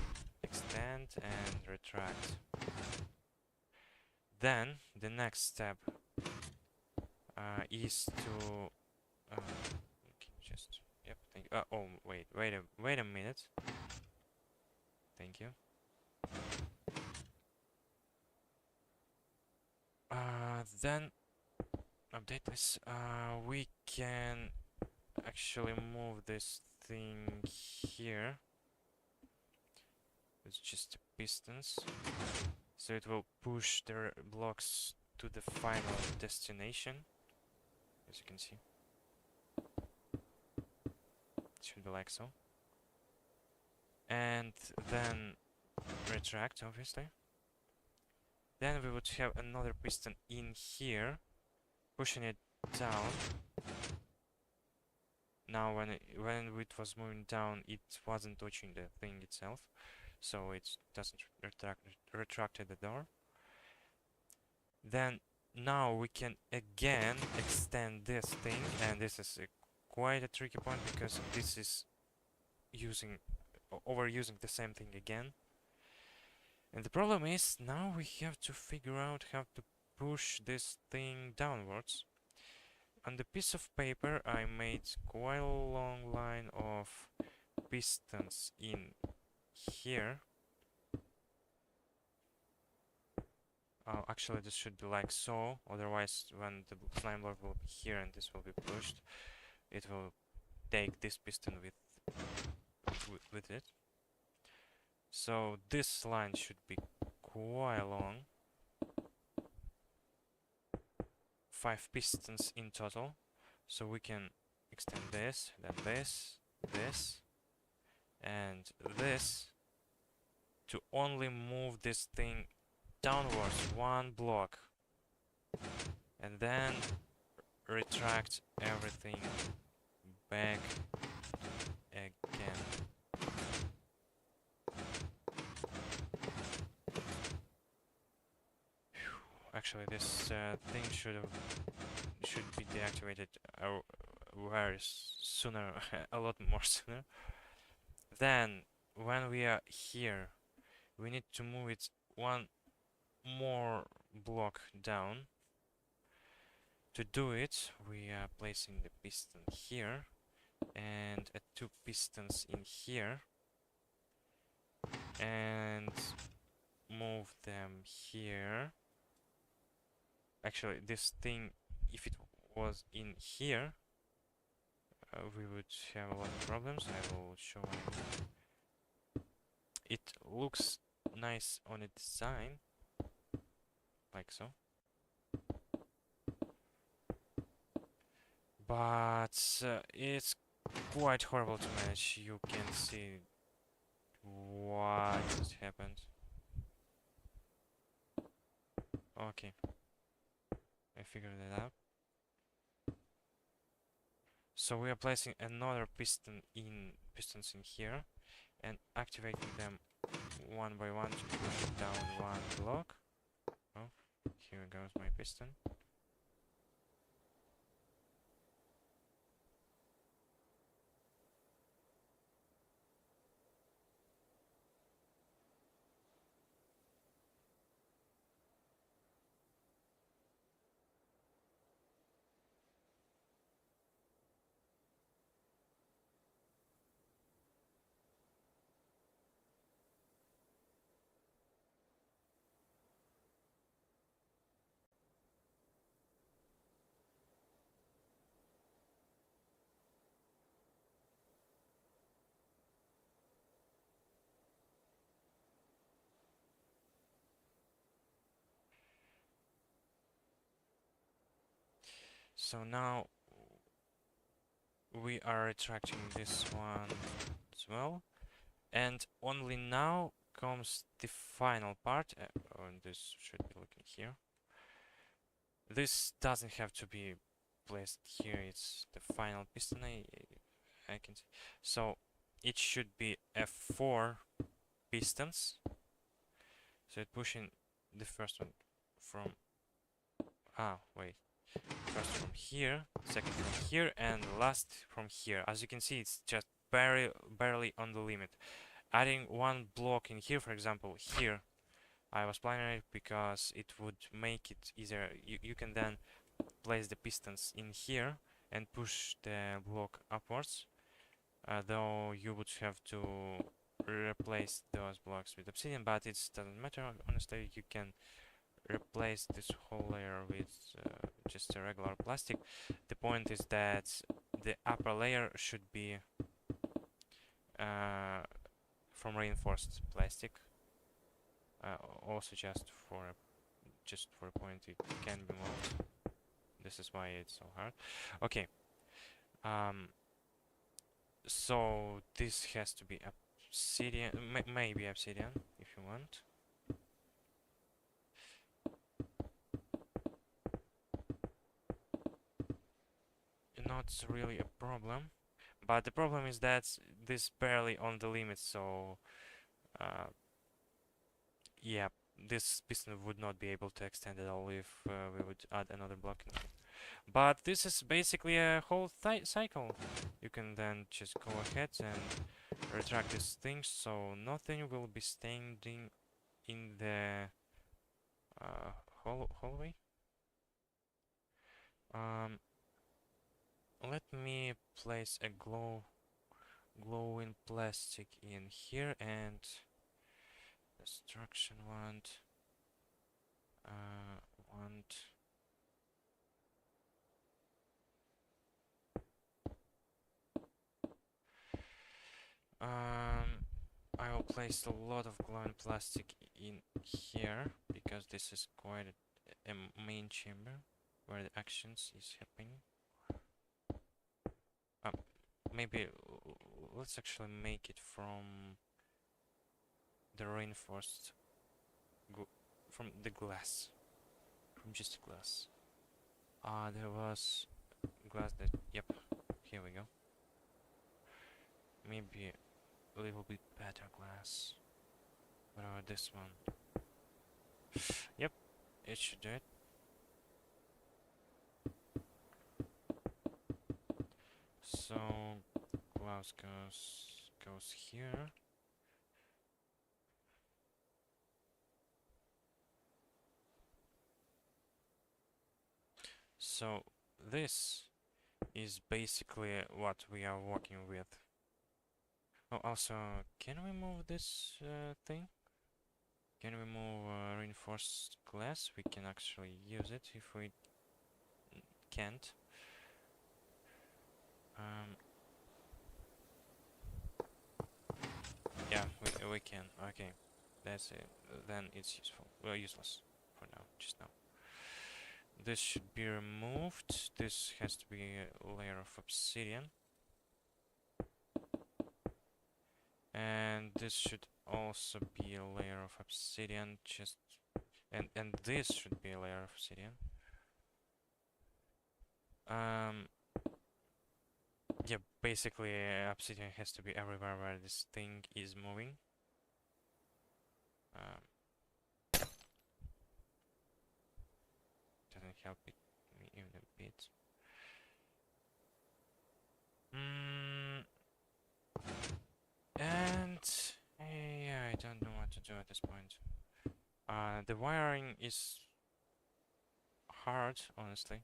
extend and retract. Then the next step is to just oh wait a minute. Thank you. Then update this. We can actually move this thing here. It's just pistons, so it will push the blocks to the final destination, as you can see. It should be like so. And then retract, obviously. Then we would have another piston in here, pushing it down. Now when it was moving down, it wasn't touching the thing itself, so it doesn't retracted the door. Then now we can again extend this thing, and this is quite a tricky point because this is overusing the same thing again. And the problem is now we have to figure out how to push this thing downwards. On the piece of paper I made quite a long line of pistons in here. Actually this should be like so, otherwise when the slime block will be here and this will be pushed, it will take this piston with it. So this line should be quite long. 5 pistons in total. So we can extend this, then this, and this to only move this thing downwards 1 block. And then retract everything back again. Actually, this thing should be deactivated very sooner, a lot more sooner. Then, when we are here, we need to move it 1 more block down. To do it, we are placing the piston here and 2 pistons in here, and move them here. Actually, this thing, if it was in here, we would have a lot of problems. I will show you. It looks nice on a design, like so. But it's quite horrible to manage. You can see what just happened. Okay. I figured it out. So we are placing another pistons in here and activating them 1 by 1 to push it down 1 block. Oh, here goes my piston. So now we are retracting this one as well, and only now comes the final part. And this should be looking here. This doesn't have to be placed here. It's the final piston. I can see. So it should be F4 pistons. So it's pushing the first one from wait. First from here, second from here, and last from here. As you can see, it's just barely on the limit. Adding one block in here, for example, here, I was planning it because it would make it easier. You can then place the pistons in here and push the block upwards. Though you would have to replace those blocks with obsidian, but it doesn't matter. Honestly, you can replace this whole layer with just a regular plastic. The point is that the upper layer should be from reinforced plastic. Also just for a point, it can be moved. This is why it's so hard. Okay. So this has to be obsidian, maybe obsidian if you want. Not really a problem, but the problem is that this barely on the limit, so yeah, this piston would not be able to extend at all if we would add another block in here. But this is basically a whole cycle. You can then just go ahead and retract these things, so nothing will be standing in the hallway. Let me place a glowing plastic in here and destruction want I will place a lot of glowing plastic in here because this is quite a main chamber where the actions is happening. Maybe let's actually make it from the reinforced from the glass, from just glass. There was glass that, yep, here we go. Maybe a little bit better glass. What about this one? Yep, it should do it. So glass goes here. So this is basically what we are working with. Oh, also, can we move this thing? Can we move reinforced glass? We can actually use it if we can't. Yeah, we can. Okay, that's it. Then it's useful. Well, useless for now. Just now. This should be removed. This has to be a layer of obsidian. And this should also be a layer of obsidian. And this should be a layer of obsidian. Yeah, basically obsidian has to be everywhere where this thing is moving. Doesn't help me even a bit. And yeah, I don't know what to do at this point. The wiring is hard, honestly,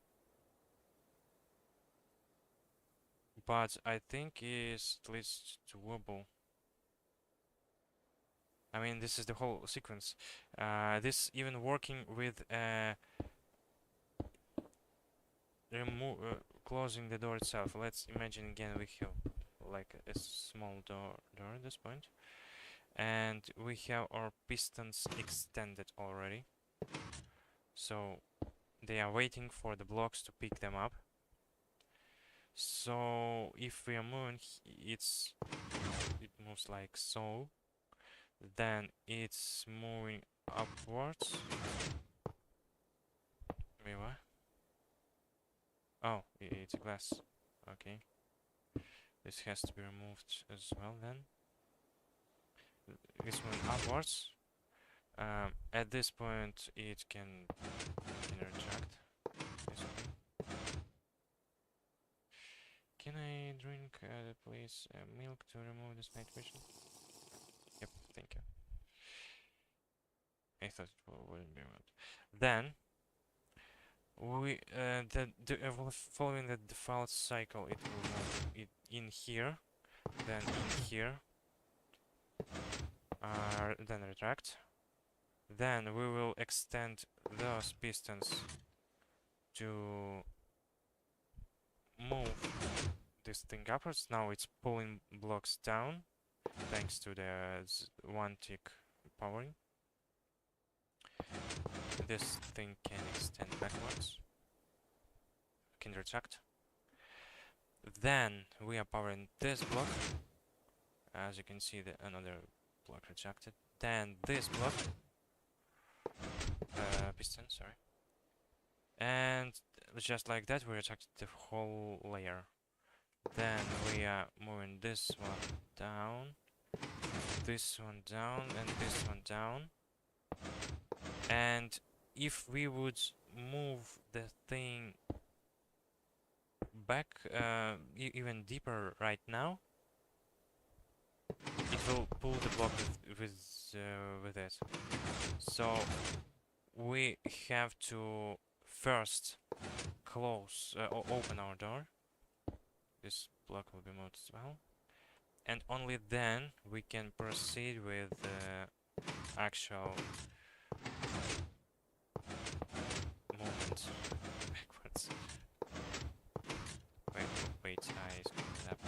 but I think it's at least doable. I mean, this is the whole sequence. This even working with closing the door itself. Let's imagine again we have like a small door at this point, and we have our pistons extended already. So they are waiting for the blocks to pick them up. So if we are moving, it moves like so. Then it's moving upwards. Wait, what? Oh, it's a glass. Okay. This has to be removed as well then. It's moving upwards. At this point, it can retract. Can I drink, please, milk to remove this night vision? Yep, thank you. I thought it wouldn't be removed. Then we following the default cycle, it will move it in here, then in here, then retract. Then we will extend those pistons to move this thing upwards. Now it's pulling blocks down thanks to the one tick powering. This thing can extend backwards, can retract. Then we are powering this block. As you can see, another block retracted. Then this block, piston, sorry. And just like that, we retracted the whole layer. Then we are moving this one down, this one down, and this one down. And if we would move the thing back even deeper right now, it will pull the block with it. So we have to first close, open our door. This block will be moved as well, and only then we can proceed with the actual movement backwards. Wait, I screwed up.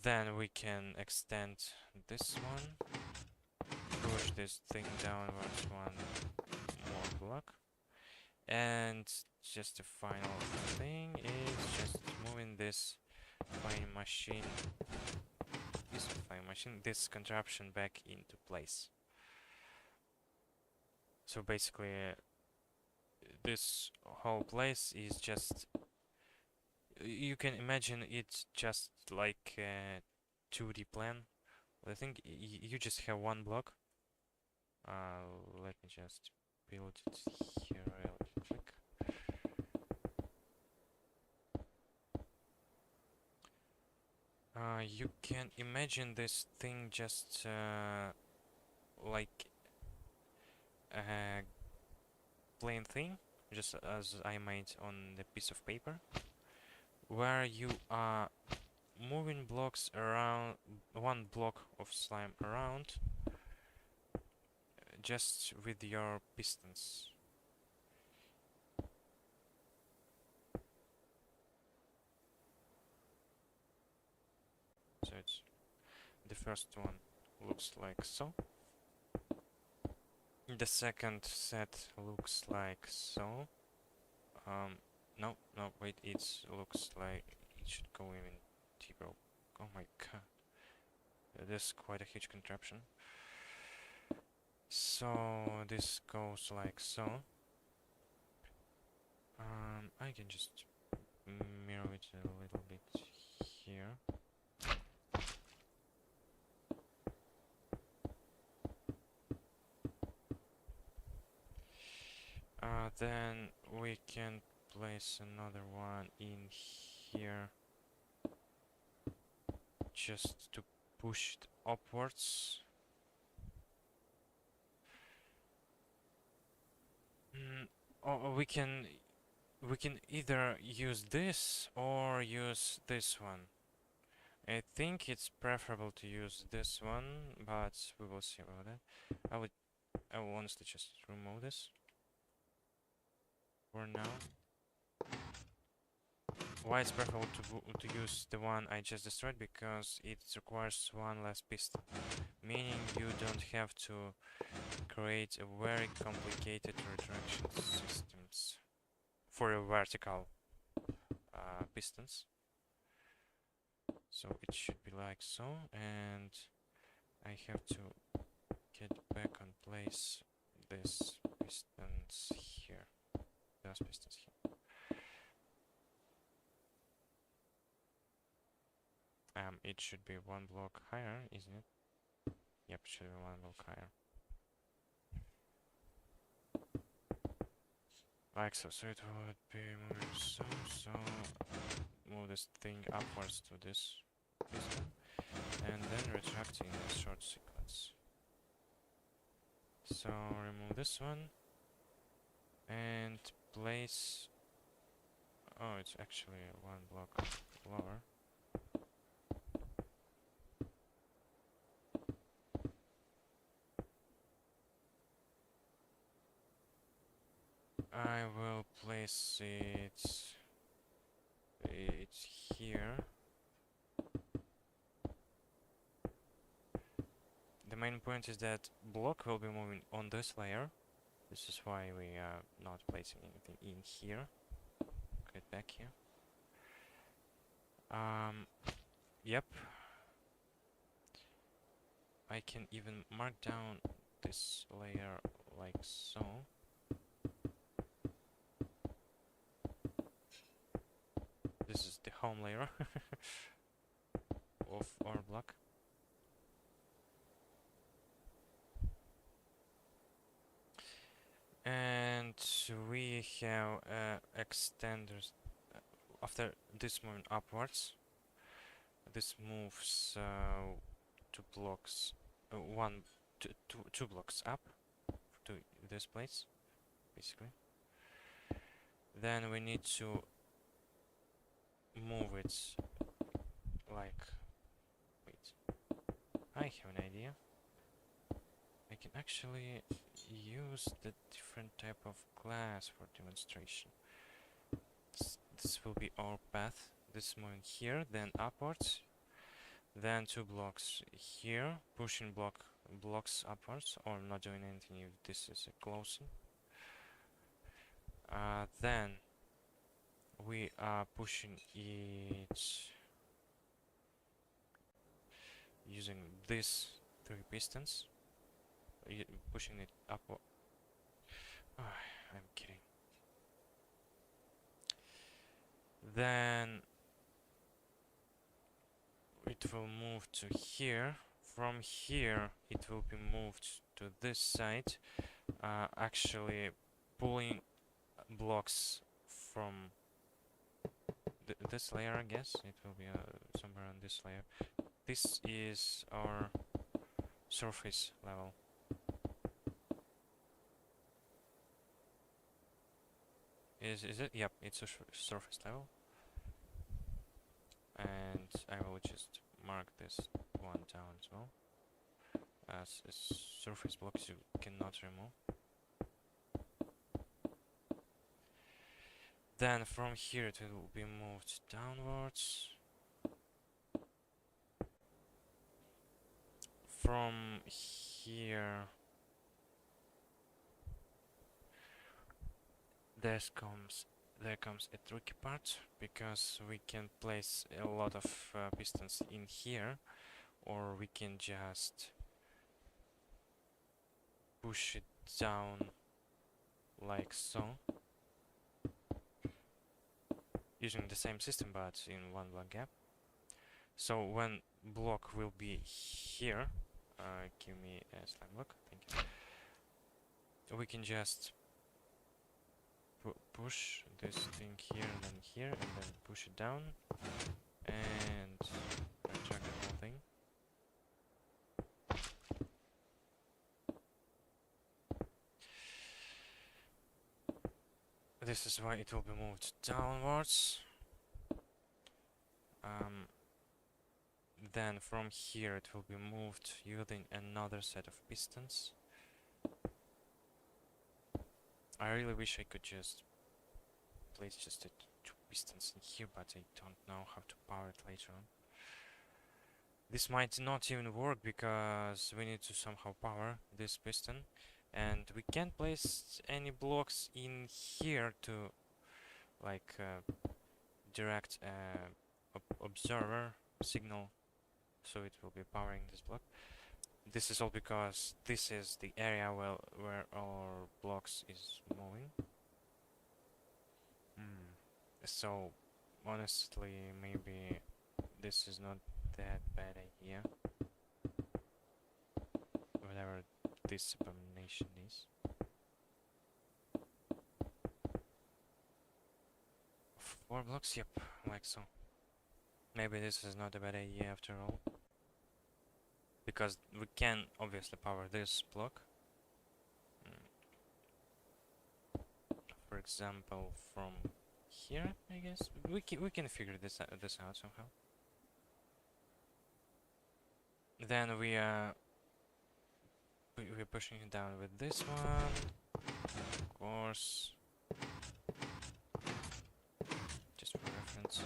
Then we can extend this one, push this thing downwards one more block, and just the final thing is just moving this fine machine, this contraption back into place. So basically, this whole place is just, you can imagine it's just like a 2D plan. I think you just have one block. Let me just build it here real quick. You can imagine this thing just like a plain thing, just as I made on the piece of paper, where you are moving blocks around, one block of slime around, just with your pistons. So it's, the first one looks like so. The second set looks like so. No, wait, it looks like it should go even deeper. Oh my god. This is quite a huge contraption. So this goes like so. I can just mirror it a little bit here. Then we can place another one in here just to push it upwards. Or we can either use this or use this one. I think it's preferable to use this one, but we will see about that. I will honestly just remove this for now. Why it's preferable to use the one I just destroyed? Because it requires one less piston, meaning you don't have to create a very complicated retraction systems for your vertical pistons. So it should be like so, and I have to get back on place this pistons here, those pistons here. It should be one block higher, isn't it? Yep, it should be one block higher. Like so. So it would be moving so move this thing upwards to this piston, and then retract in a short sequence. So remove this one and place. Oh, it's actually one block lower. I will place it here. The main point is that block will be moving on this layer. This is why we are not placing anything in here. Get back here. Yep. I can even mark down this layer like so. This is the home layer of our block. And we have extenders. After this moving upwards, this moves two blocks, two blocks up to this place, basically. Then we need to move it like, wait, I have an idea. I can actually use the different type of glass for demonstration. This will be our path. This moving here, then upwards, then two blocks here, pushing blocks upwards, or not doing anything if this is a closing. Then we are pushing it using these three pistons, pushing it up. Oh, I'm kidding. Then it will move to here. From here, it will be moved to this side, actually pulling blocks from this layer. I guess it will be somewhere on this layer. This is our surface level. Is it? Yep, it's a surface level. And I will just mark this one down as well, as a surface blocks you cannot remove. Then from here it will be moved downwards. From here there comes a tricky part, because we can place a lot of pistons in here, or we can just push it down like so, using the same system but in one block gap. So when block will be here, give me a slime block, thank you. We can just push this thing here and then here, and then push it down, and retract the whole thing. This is why it will be moved downwards. Then from here it will be moved using another set of pistons. I really wish I could just place just pistons in here, but I don't know how to power it later on. This might not even work because we need to somehow power this piston, and we can't place any blocks in here to like direct observer signal, so it will be powering this block. This is all because this is the area where our blocks is moving. So honestly, maybe this is not that bad idea, whatever this abomination is. 4 blocks, yep, like so. Maybe this is not a bad idea after all, because we can obviously power this block. For example, from here, I guess we can figure this out somehow. Then we're pushing it down with this one, of course, just for reference.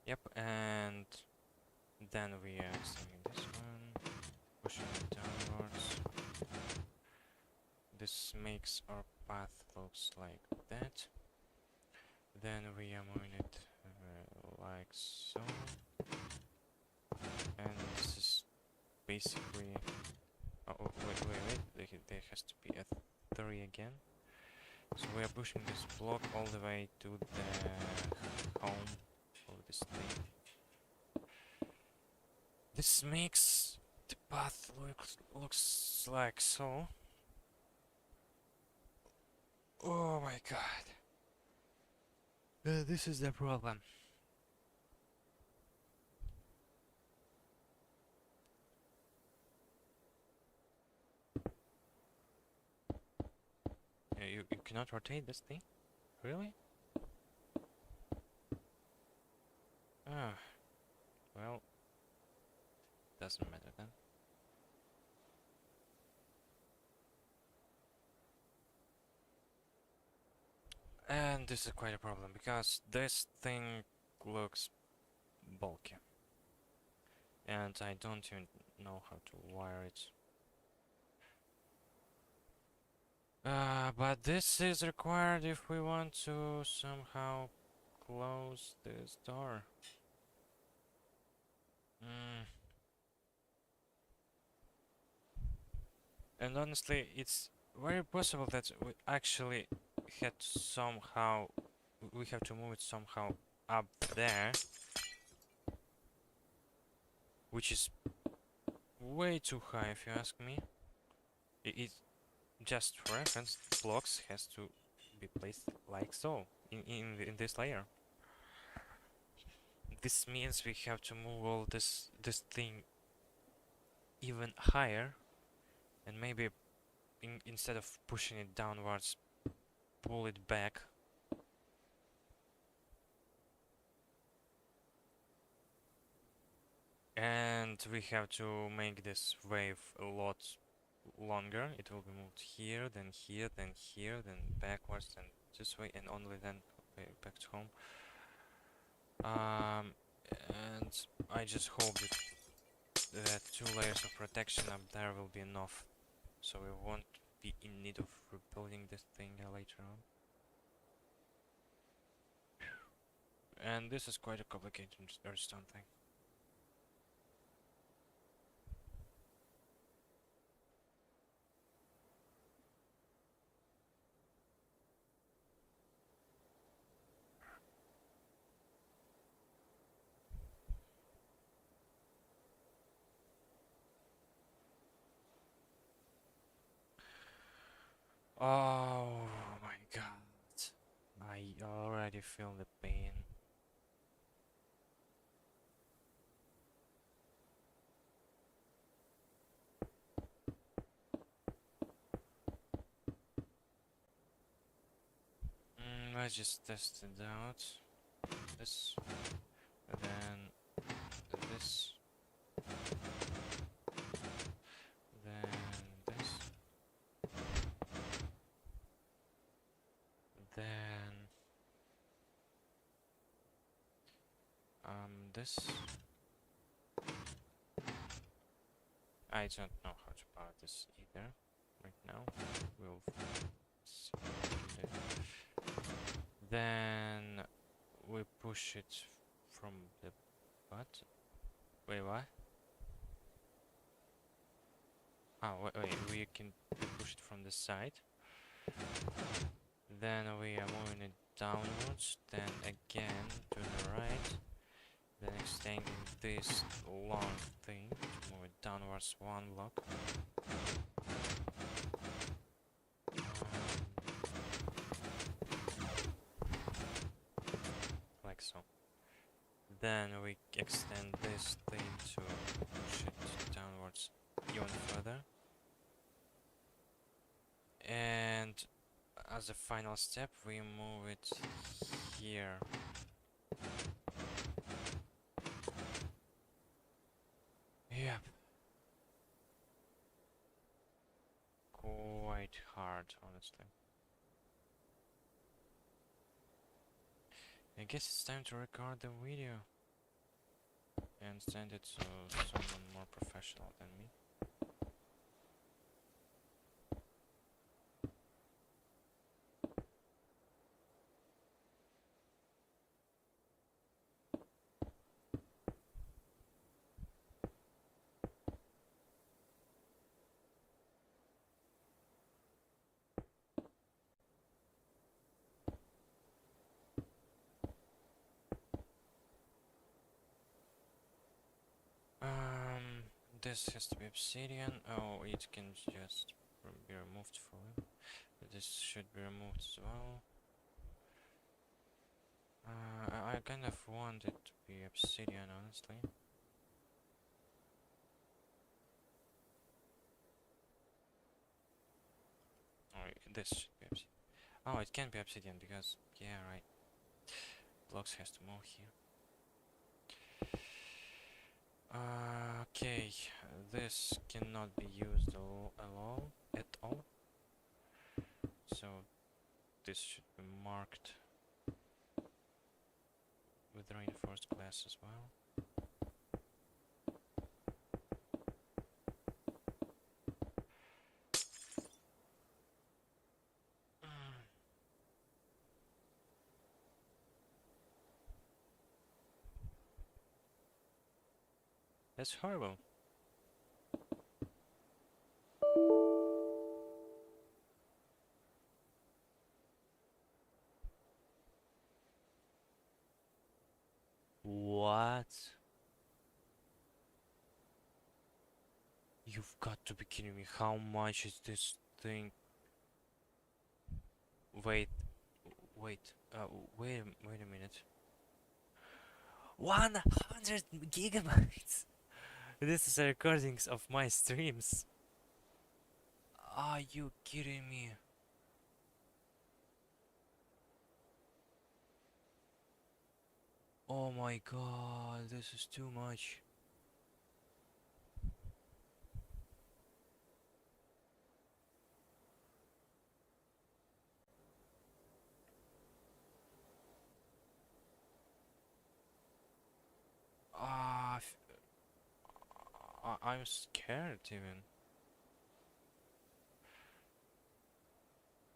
Yep, and then we are extending this one, pushing it downwards. This makes our path looks like that. Then we are moving it like so, and this is basically. Oh wait! There has to be a 3 again. So we are pushing this block all the way to the home of this thing. This makes the path looks like so. Oh my god. This is the problem. You cannot rotate this thing? Really? Ah, well, doesn't matter then. And this is quite a problem, because this thing looks bulky. And I don't even know how to wire it. But this is required if we want to somehow close this door. And honestly, it's very possible that we actually had somehow, we have to move it somehow up there, which is way too high if you ask me. It just for reference, blocks has to be placed like so in this layer. This means we have to move all this thing even higher, and maybe instead of pushing it downwards, pull it back. And we have to make this wave a lot longer. It will be moved here, then here, then here, then backwards, and this way, and only then back to home. And I just hope that 2 layers of protection up there will be enough, so we won't be in need of rebuilding this thing later on. And this is quite a complicated redstone thing. Oh my god, I already feel the pain. Let's just test it out. This, and then this. this. I don't know how to power this either right now. We'll see what we can do. Then we push it from the butt. Wait, what? Oh, wait, we can push it from the side. Then we are moving it downwards, then again to the right, then extending this long thing to move it downwards one block. Like so. Then we extend this thing to push it downwards even further. And as a final step, we move it here. Yep. Quite hard, honestly. I guess it's time to record the video and send it to someone more professional than me. This has to be obsidian. Oh, it can just be removed fully. This should be removed as well. I kind of want it to be obsidian, honestly. Oh, this should be obsidian. Oh, it can be obsidian because, yeah, right. Blocks has to move here. Okay, this cannot be used at all. So this should be marked with reinforced glass as well. That's horrible. What? You've got to be kidding me. How much is this thing? Wait, wait, wait a minute. 100 gigabytes! This is a recordings of my streams. Are you kidding me? Oh my god, this is too much. I'm scared even.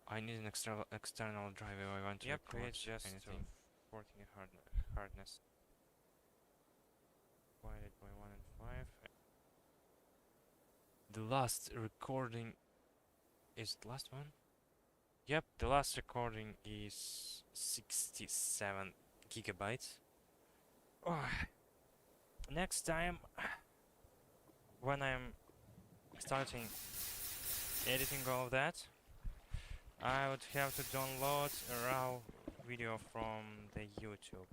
I need an external drive if I want to record just anything. 14 hardness divided by 1 and 5. The last recording is the last one? Yep, the last recording is 67 gigabytes. Oh, next time, when I'm starting editing all of that, I would have to download a raw video from the YouTube.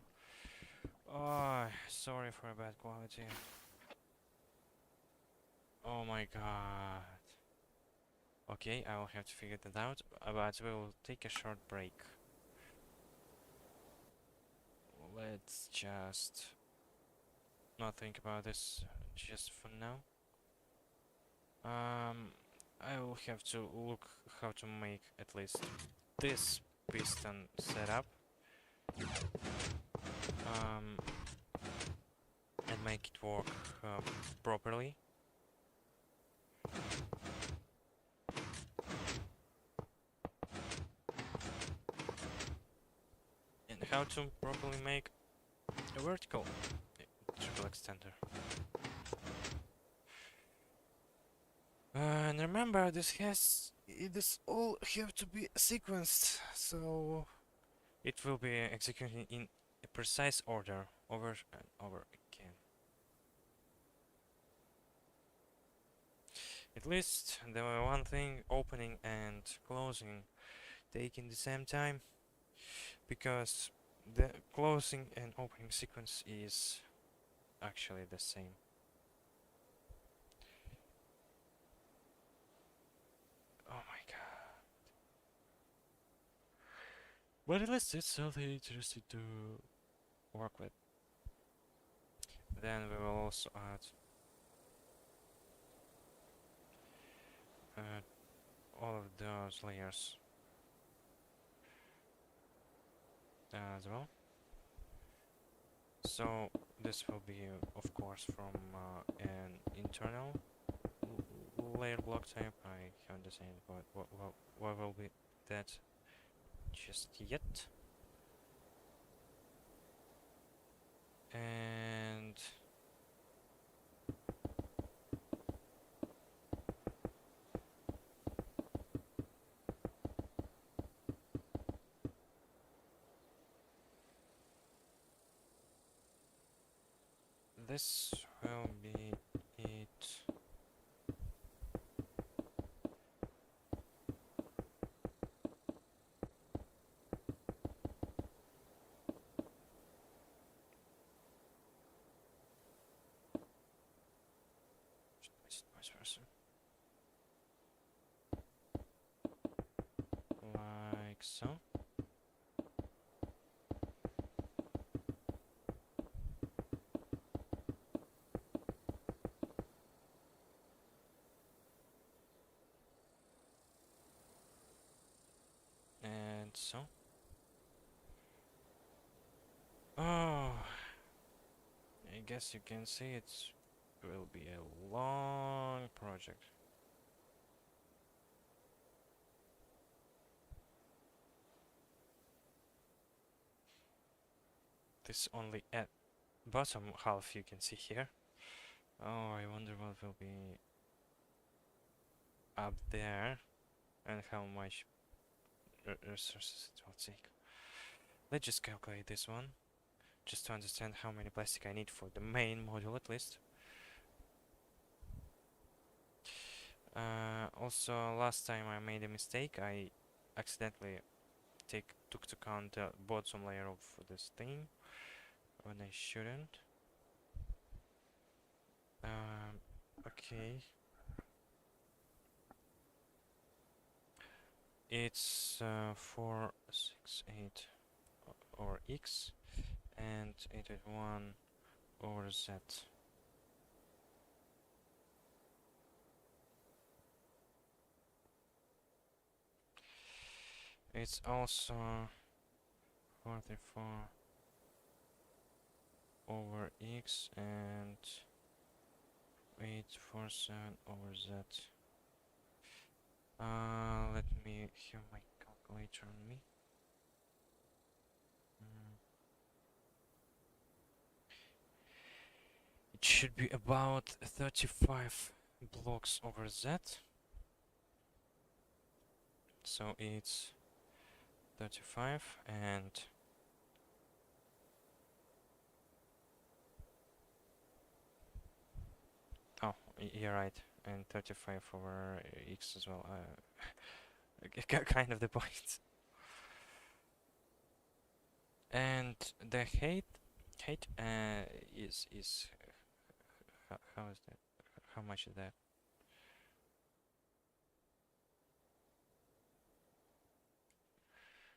Oh, sorry for bad quality. Oh my god. Okay, I will have to figure that out, but we will take a short break. Let's just not think about this just for now. I will have to look how to make at least this piston setup. make it work properly. And how to properly make a vertical triple extender. And remember, this all have to be sequenced, so it will be executed in a precise order over and over again. At least there were one thing, opening and closing taking the same time, because the closing and opening sequence is actually the same. Oh my god. But at least it's something interesting to work with. Then we will also add all of those layers as well. So this will be, of course, from an internal layer block type. I haven't decided what will be that just yet. And this will be it. Vice versa. Like so. And so. Oh, I guess you can see it will be a long project. This only at bottom half you can see here. Oh, I wonder what will be up there and how much resources it will take. Let's just calculate this one, just to understand how many plastic I need for the main module at least. Also, last time I made a mistake. I accidentally took to count the bottom layer of this thing when I shouldn't. Okay. It's 4, 6, 8 over x and 881 over z. It's also 44 over x and 847 over z. Let me have my calculator on me. It should be about 35 blocks over z. So it's 35 and oh, you're right, and 35 over x as well. Kind of the point. And the height is how is that? How much is that?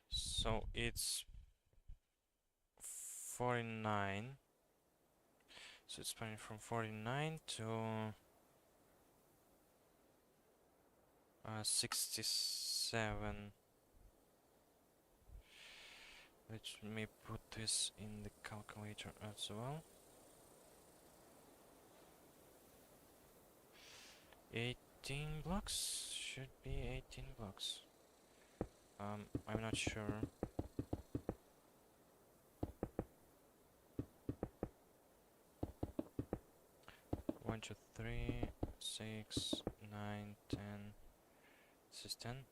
So it's 49. So it's spanning from 49 to 67. Let me put this in the calculator as well. 18 blocks? Should be 18 blocks. I'm not sure. One, two, three, 6, 9, 10. This is 10.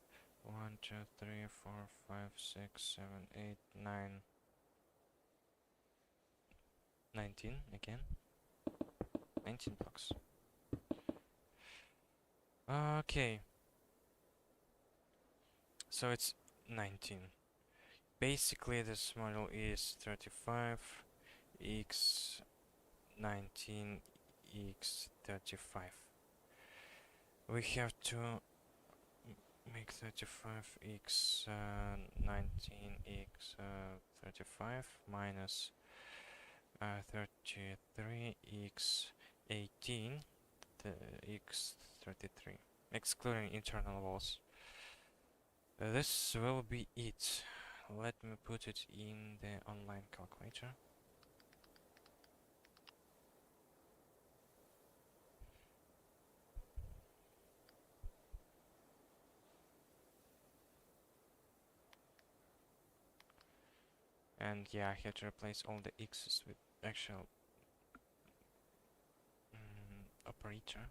1, 2, 3, 4, 5, 6, 7, 8, 9. 19 again. 19 blocks. Okay. So it's 19. Basically this model is 35 x 19 x 35. We have to make 35x 19x 35 minus 33x 18 x 33, excluding internal walls. This will be it. Let me put it in the online calculator. And yeah, I have to replace all the x's with actual operator.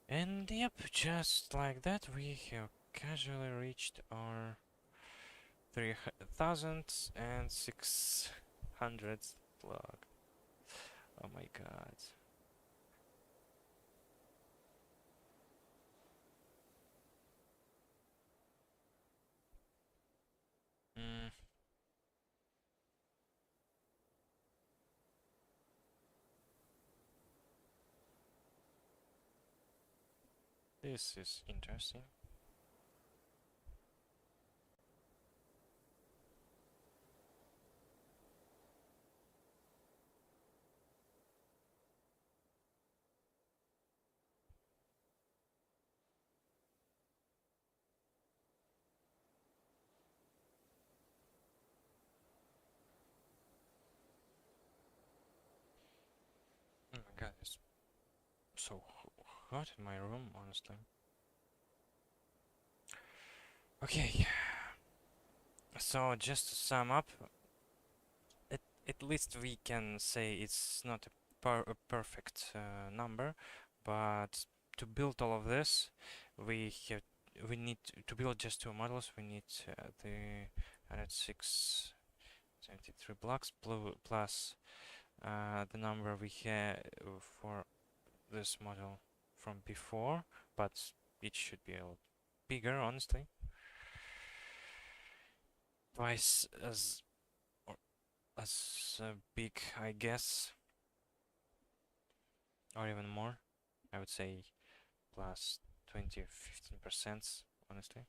And yep, just like that, we have casually reached our 3,600 block. Oh my god. Mm. This is interesting. Oh my god, it's so hot in my room, honestly. Okay, so just to sum up, at least we can say it's not a perfect number, but to build all of this, we need to build just two models. We need the 10673 blocks plus the number we had for this model from before, but it should be a little bigger, honestly. Twice as big, I guess, or even more. I would say plus 20 or 15%, honestly.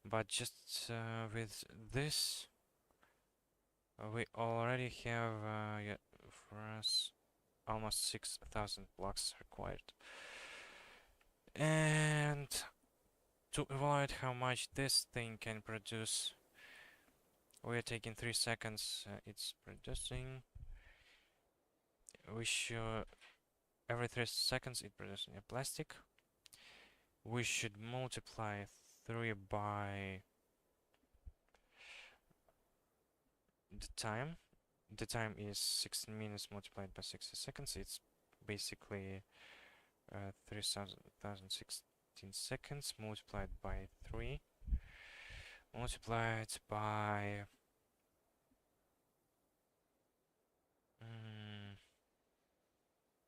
But just with this, we already have yeah, for us almost 6,000 blocks required. And to evaluate how much this thing can produce, we are taking 3 seconds. It's producing. We should every 3 seconds it produces a plastic. We should multiply 3 by the time. The time is 16 minutes multiplied by 60 seconds. It's basically 3016 seconds multiplied by 3 multiplied by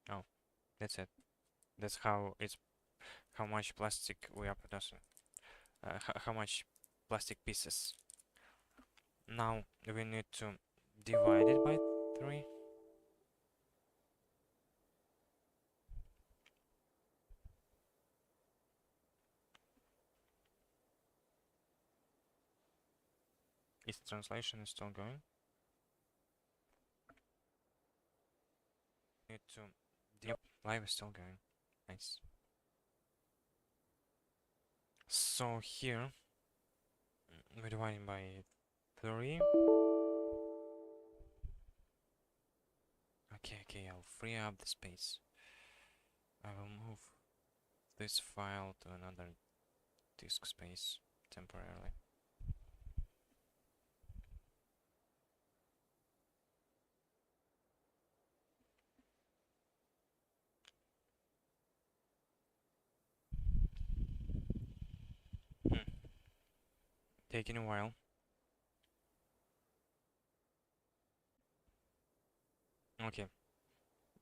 oh, that's it. That's how much plastic we are producing. How much plastic pieces. Now we need to divide it by 3. Its translation is still going. Need to yep, live is still going. Nice. So here we're dividing by 3. Okay, I'll free up the space. I will move this file to another disk space temporarily. Hmm. Taking a while. Okay,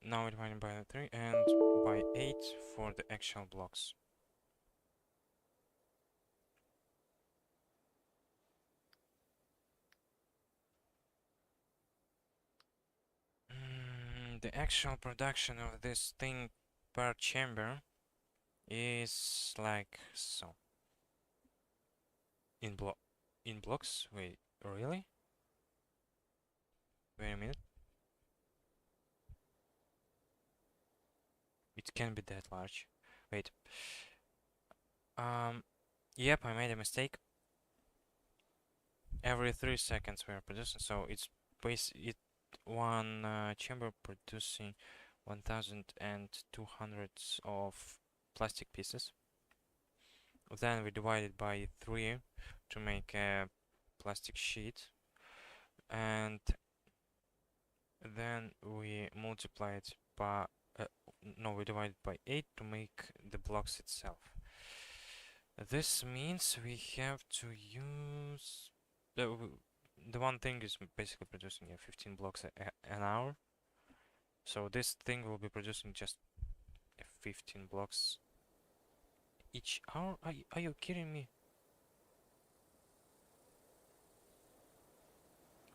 now we're dividing by 3 and by 8 for the actual blocks. The actual production of this thing per chamber is like so. In blocks? Wait, really? Wait a minute. It can be that large. Wait. Yep, I made a mistake. Every 3 seconds we are producing, so it's one chamber producing 1,200 of plastic pieces. Then we divide it by 3 to make a plastic sheet, and then we multiply it by no, we divide it by 8 to make the blocks itself. This means we have to use the one thing is basically producing 15 blocks an hour. So this thing will be producing just 15 blocks each hour. Are you kidding me?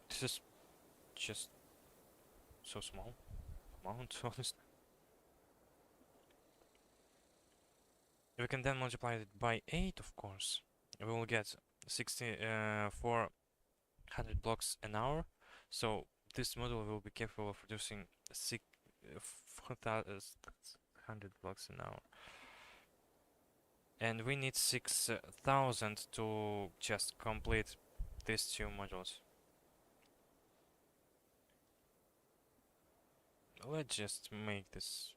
This is just so small amount, honestly. We can then multiply it by 8, of course. We will get 400 blocks an hour. So this model will be capable of producing 4,000 blocks an hour. And we need 6,000 to just complete these 2 modules. Let's just make this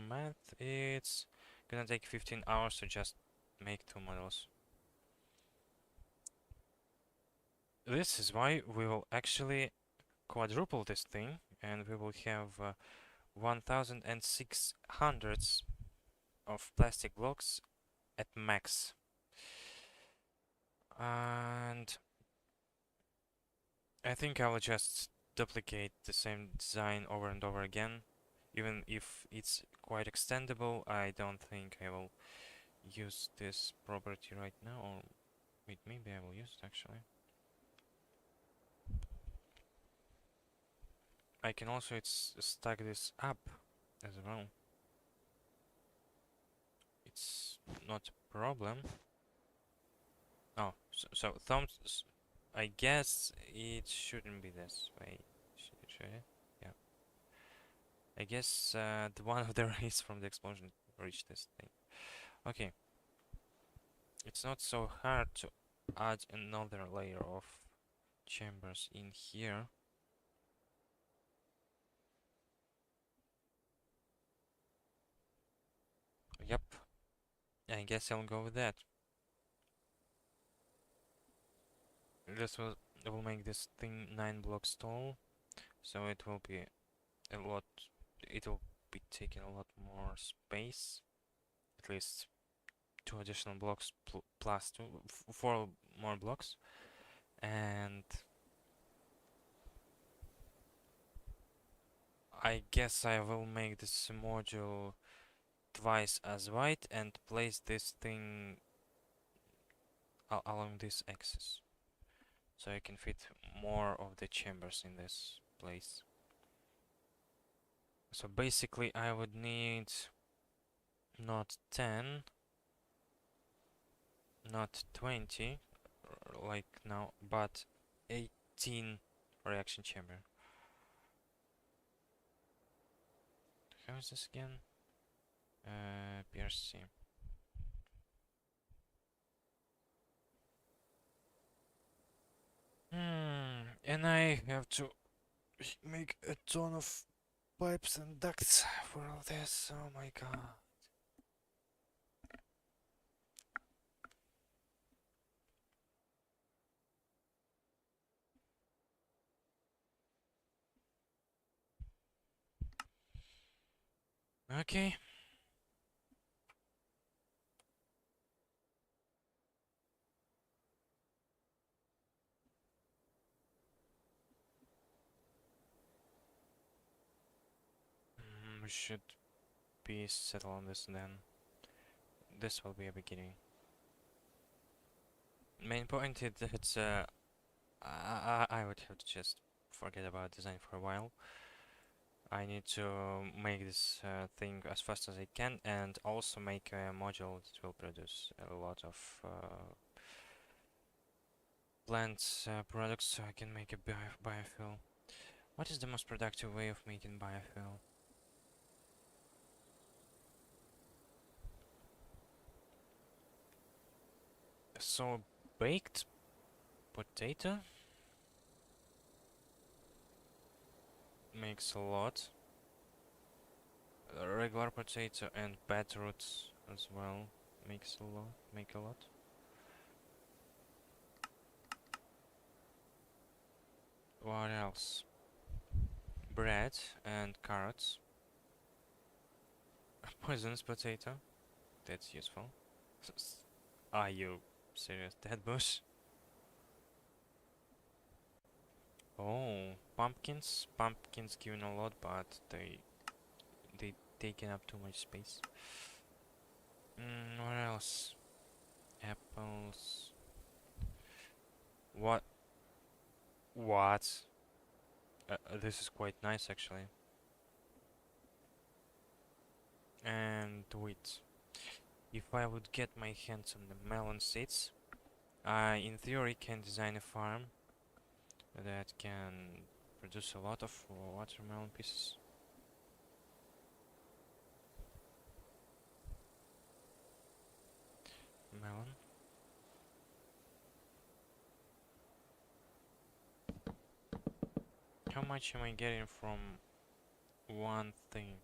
math. It's gonna take 15 hours to just make 2 models. This is why we will actually quadruple this thing, and we will have 1,600 of plastic blocks at max. And I think I will just duplicate the same design over and over again. Even if it's quite extendable, I don't think I will use this property right now. Or wait, maybe I will use it actually. I can also stack this up as well. It's not a problem. Oh, so thumbs. I guess it shouldn't be this way. Should it? Yeah. I guess the one of the rays from the explosion reached this thing. Okay. It's not so hard to add another layer of chambers in here. Yep. I guess I'll go with that. This will make this thing 9 blocks tall, so it will be a lot. It will be taking a lot more space. At least 2 additional blocks plus 4 more blocks, and I guess I will make this module twice as wide and place this thing along this axis, so I can fit more of the chambers in this place. So basically I would need not 10, not 20 like now, but 18 reaction chamber. How is this again? PRC. And I have to make a ton of pipes and ducts for all this. Oh my god. Okay. We should be settled on this then. This will be a beginning. Main point is that it's I would have to just forget about design for a while. I need to make this thing as fast as I can and also make a module that will produce a lot of plant products so I can make a biofuel. What is the most productive way of making biofuel? So, baked potato makes a lot. Regular potato and beetroot as well makes a lot. Make a lot. What else? Bread and carrots. Poisonous potato. That's useful. Are you serious? That bush? Oh, pumpkins. Pumpkins given a lot, but they taking up too much space. What else? Apples. What? What? This is quite nice actually. And wheat. If I would get my hands on the melon seeds, I in theory can design a farm that can produce a lot of watermelon pieces. Melon. How much am I getting from one thing?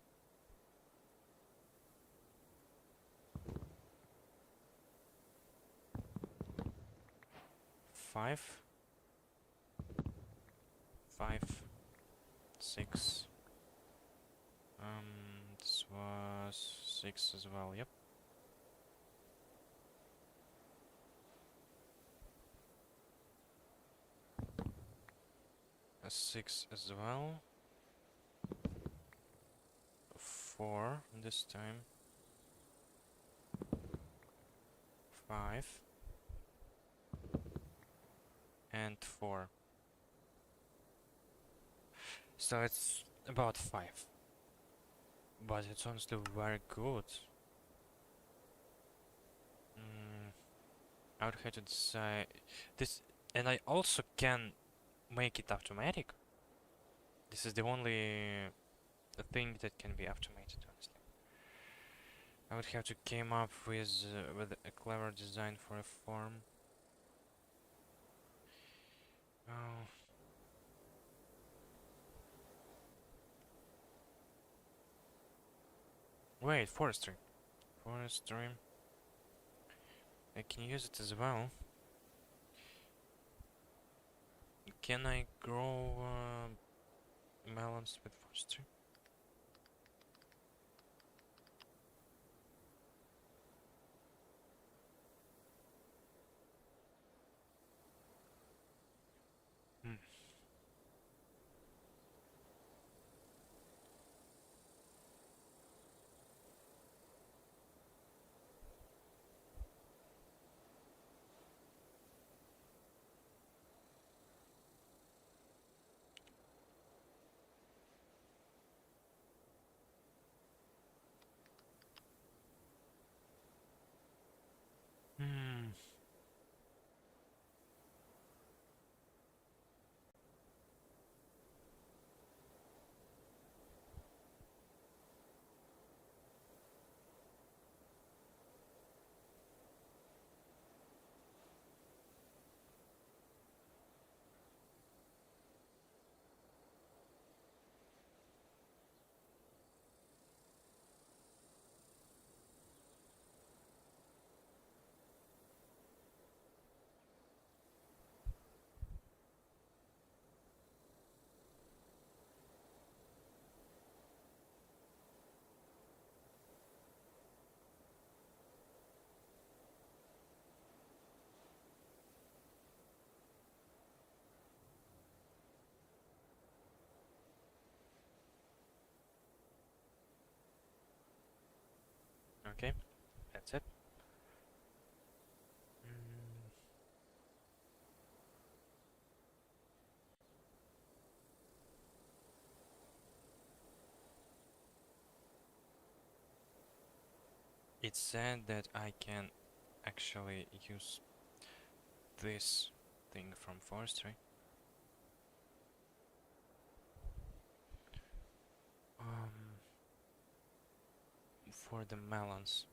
5, 5, 6. This was 6 as well. Yep. A 6 as well. 4 this time. 5 and 4. So it's about 5. But it's honestly very good. I would have to decide this, and I also can make it automatic. This is the only thing that can be automated, honestly. I would have to came up with a clever design for a form. Oh. Wait, forestry. Forestry. I can use it as well. Can I grow melons with forestry? Hmm. Okay, that's it. Mm, it said that I can actually use this thing from forestry. For the melons.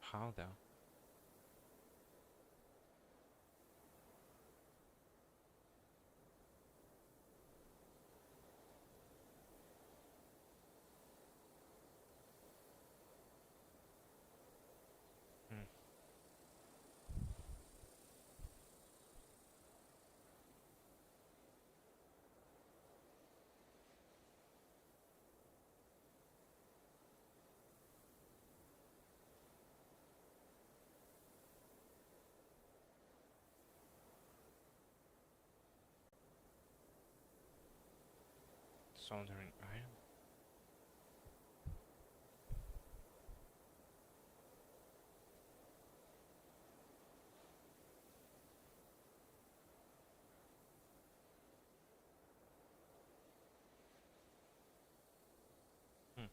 How though? Hmm. Soldering iron. Hmm.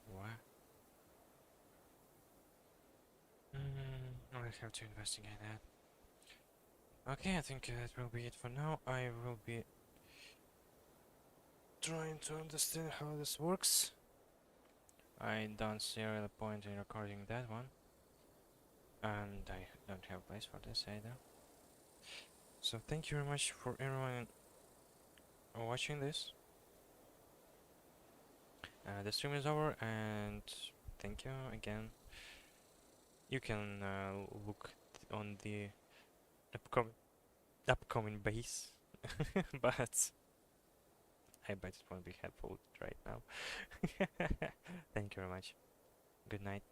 What? I'll have to investigate that. Okay, I think that will be it for now. I will be trying to understand how this works. I don't see a real point in recording that one. And I don't have place for this either. So thank you very much for everyone watching this. The stream is over and thank you again. You can look on the upcoming base, but I bet it won't be helpful right now. Thank you very much. Good night.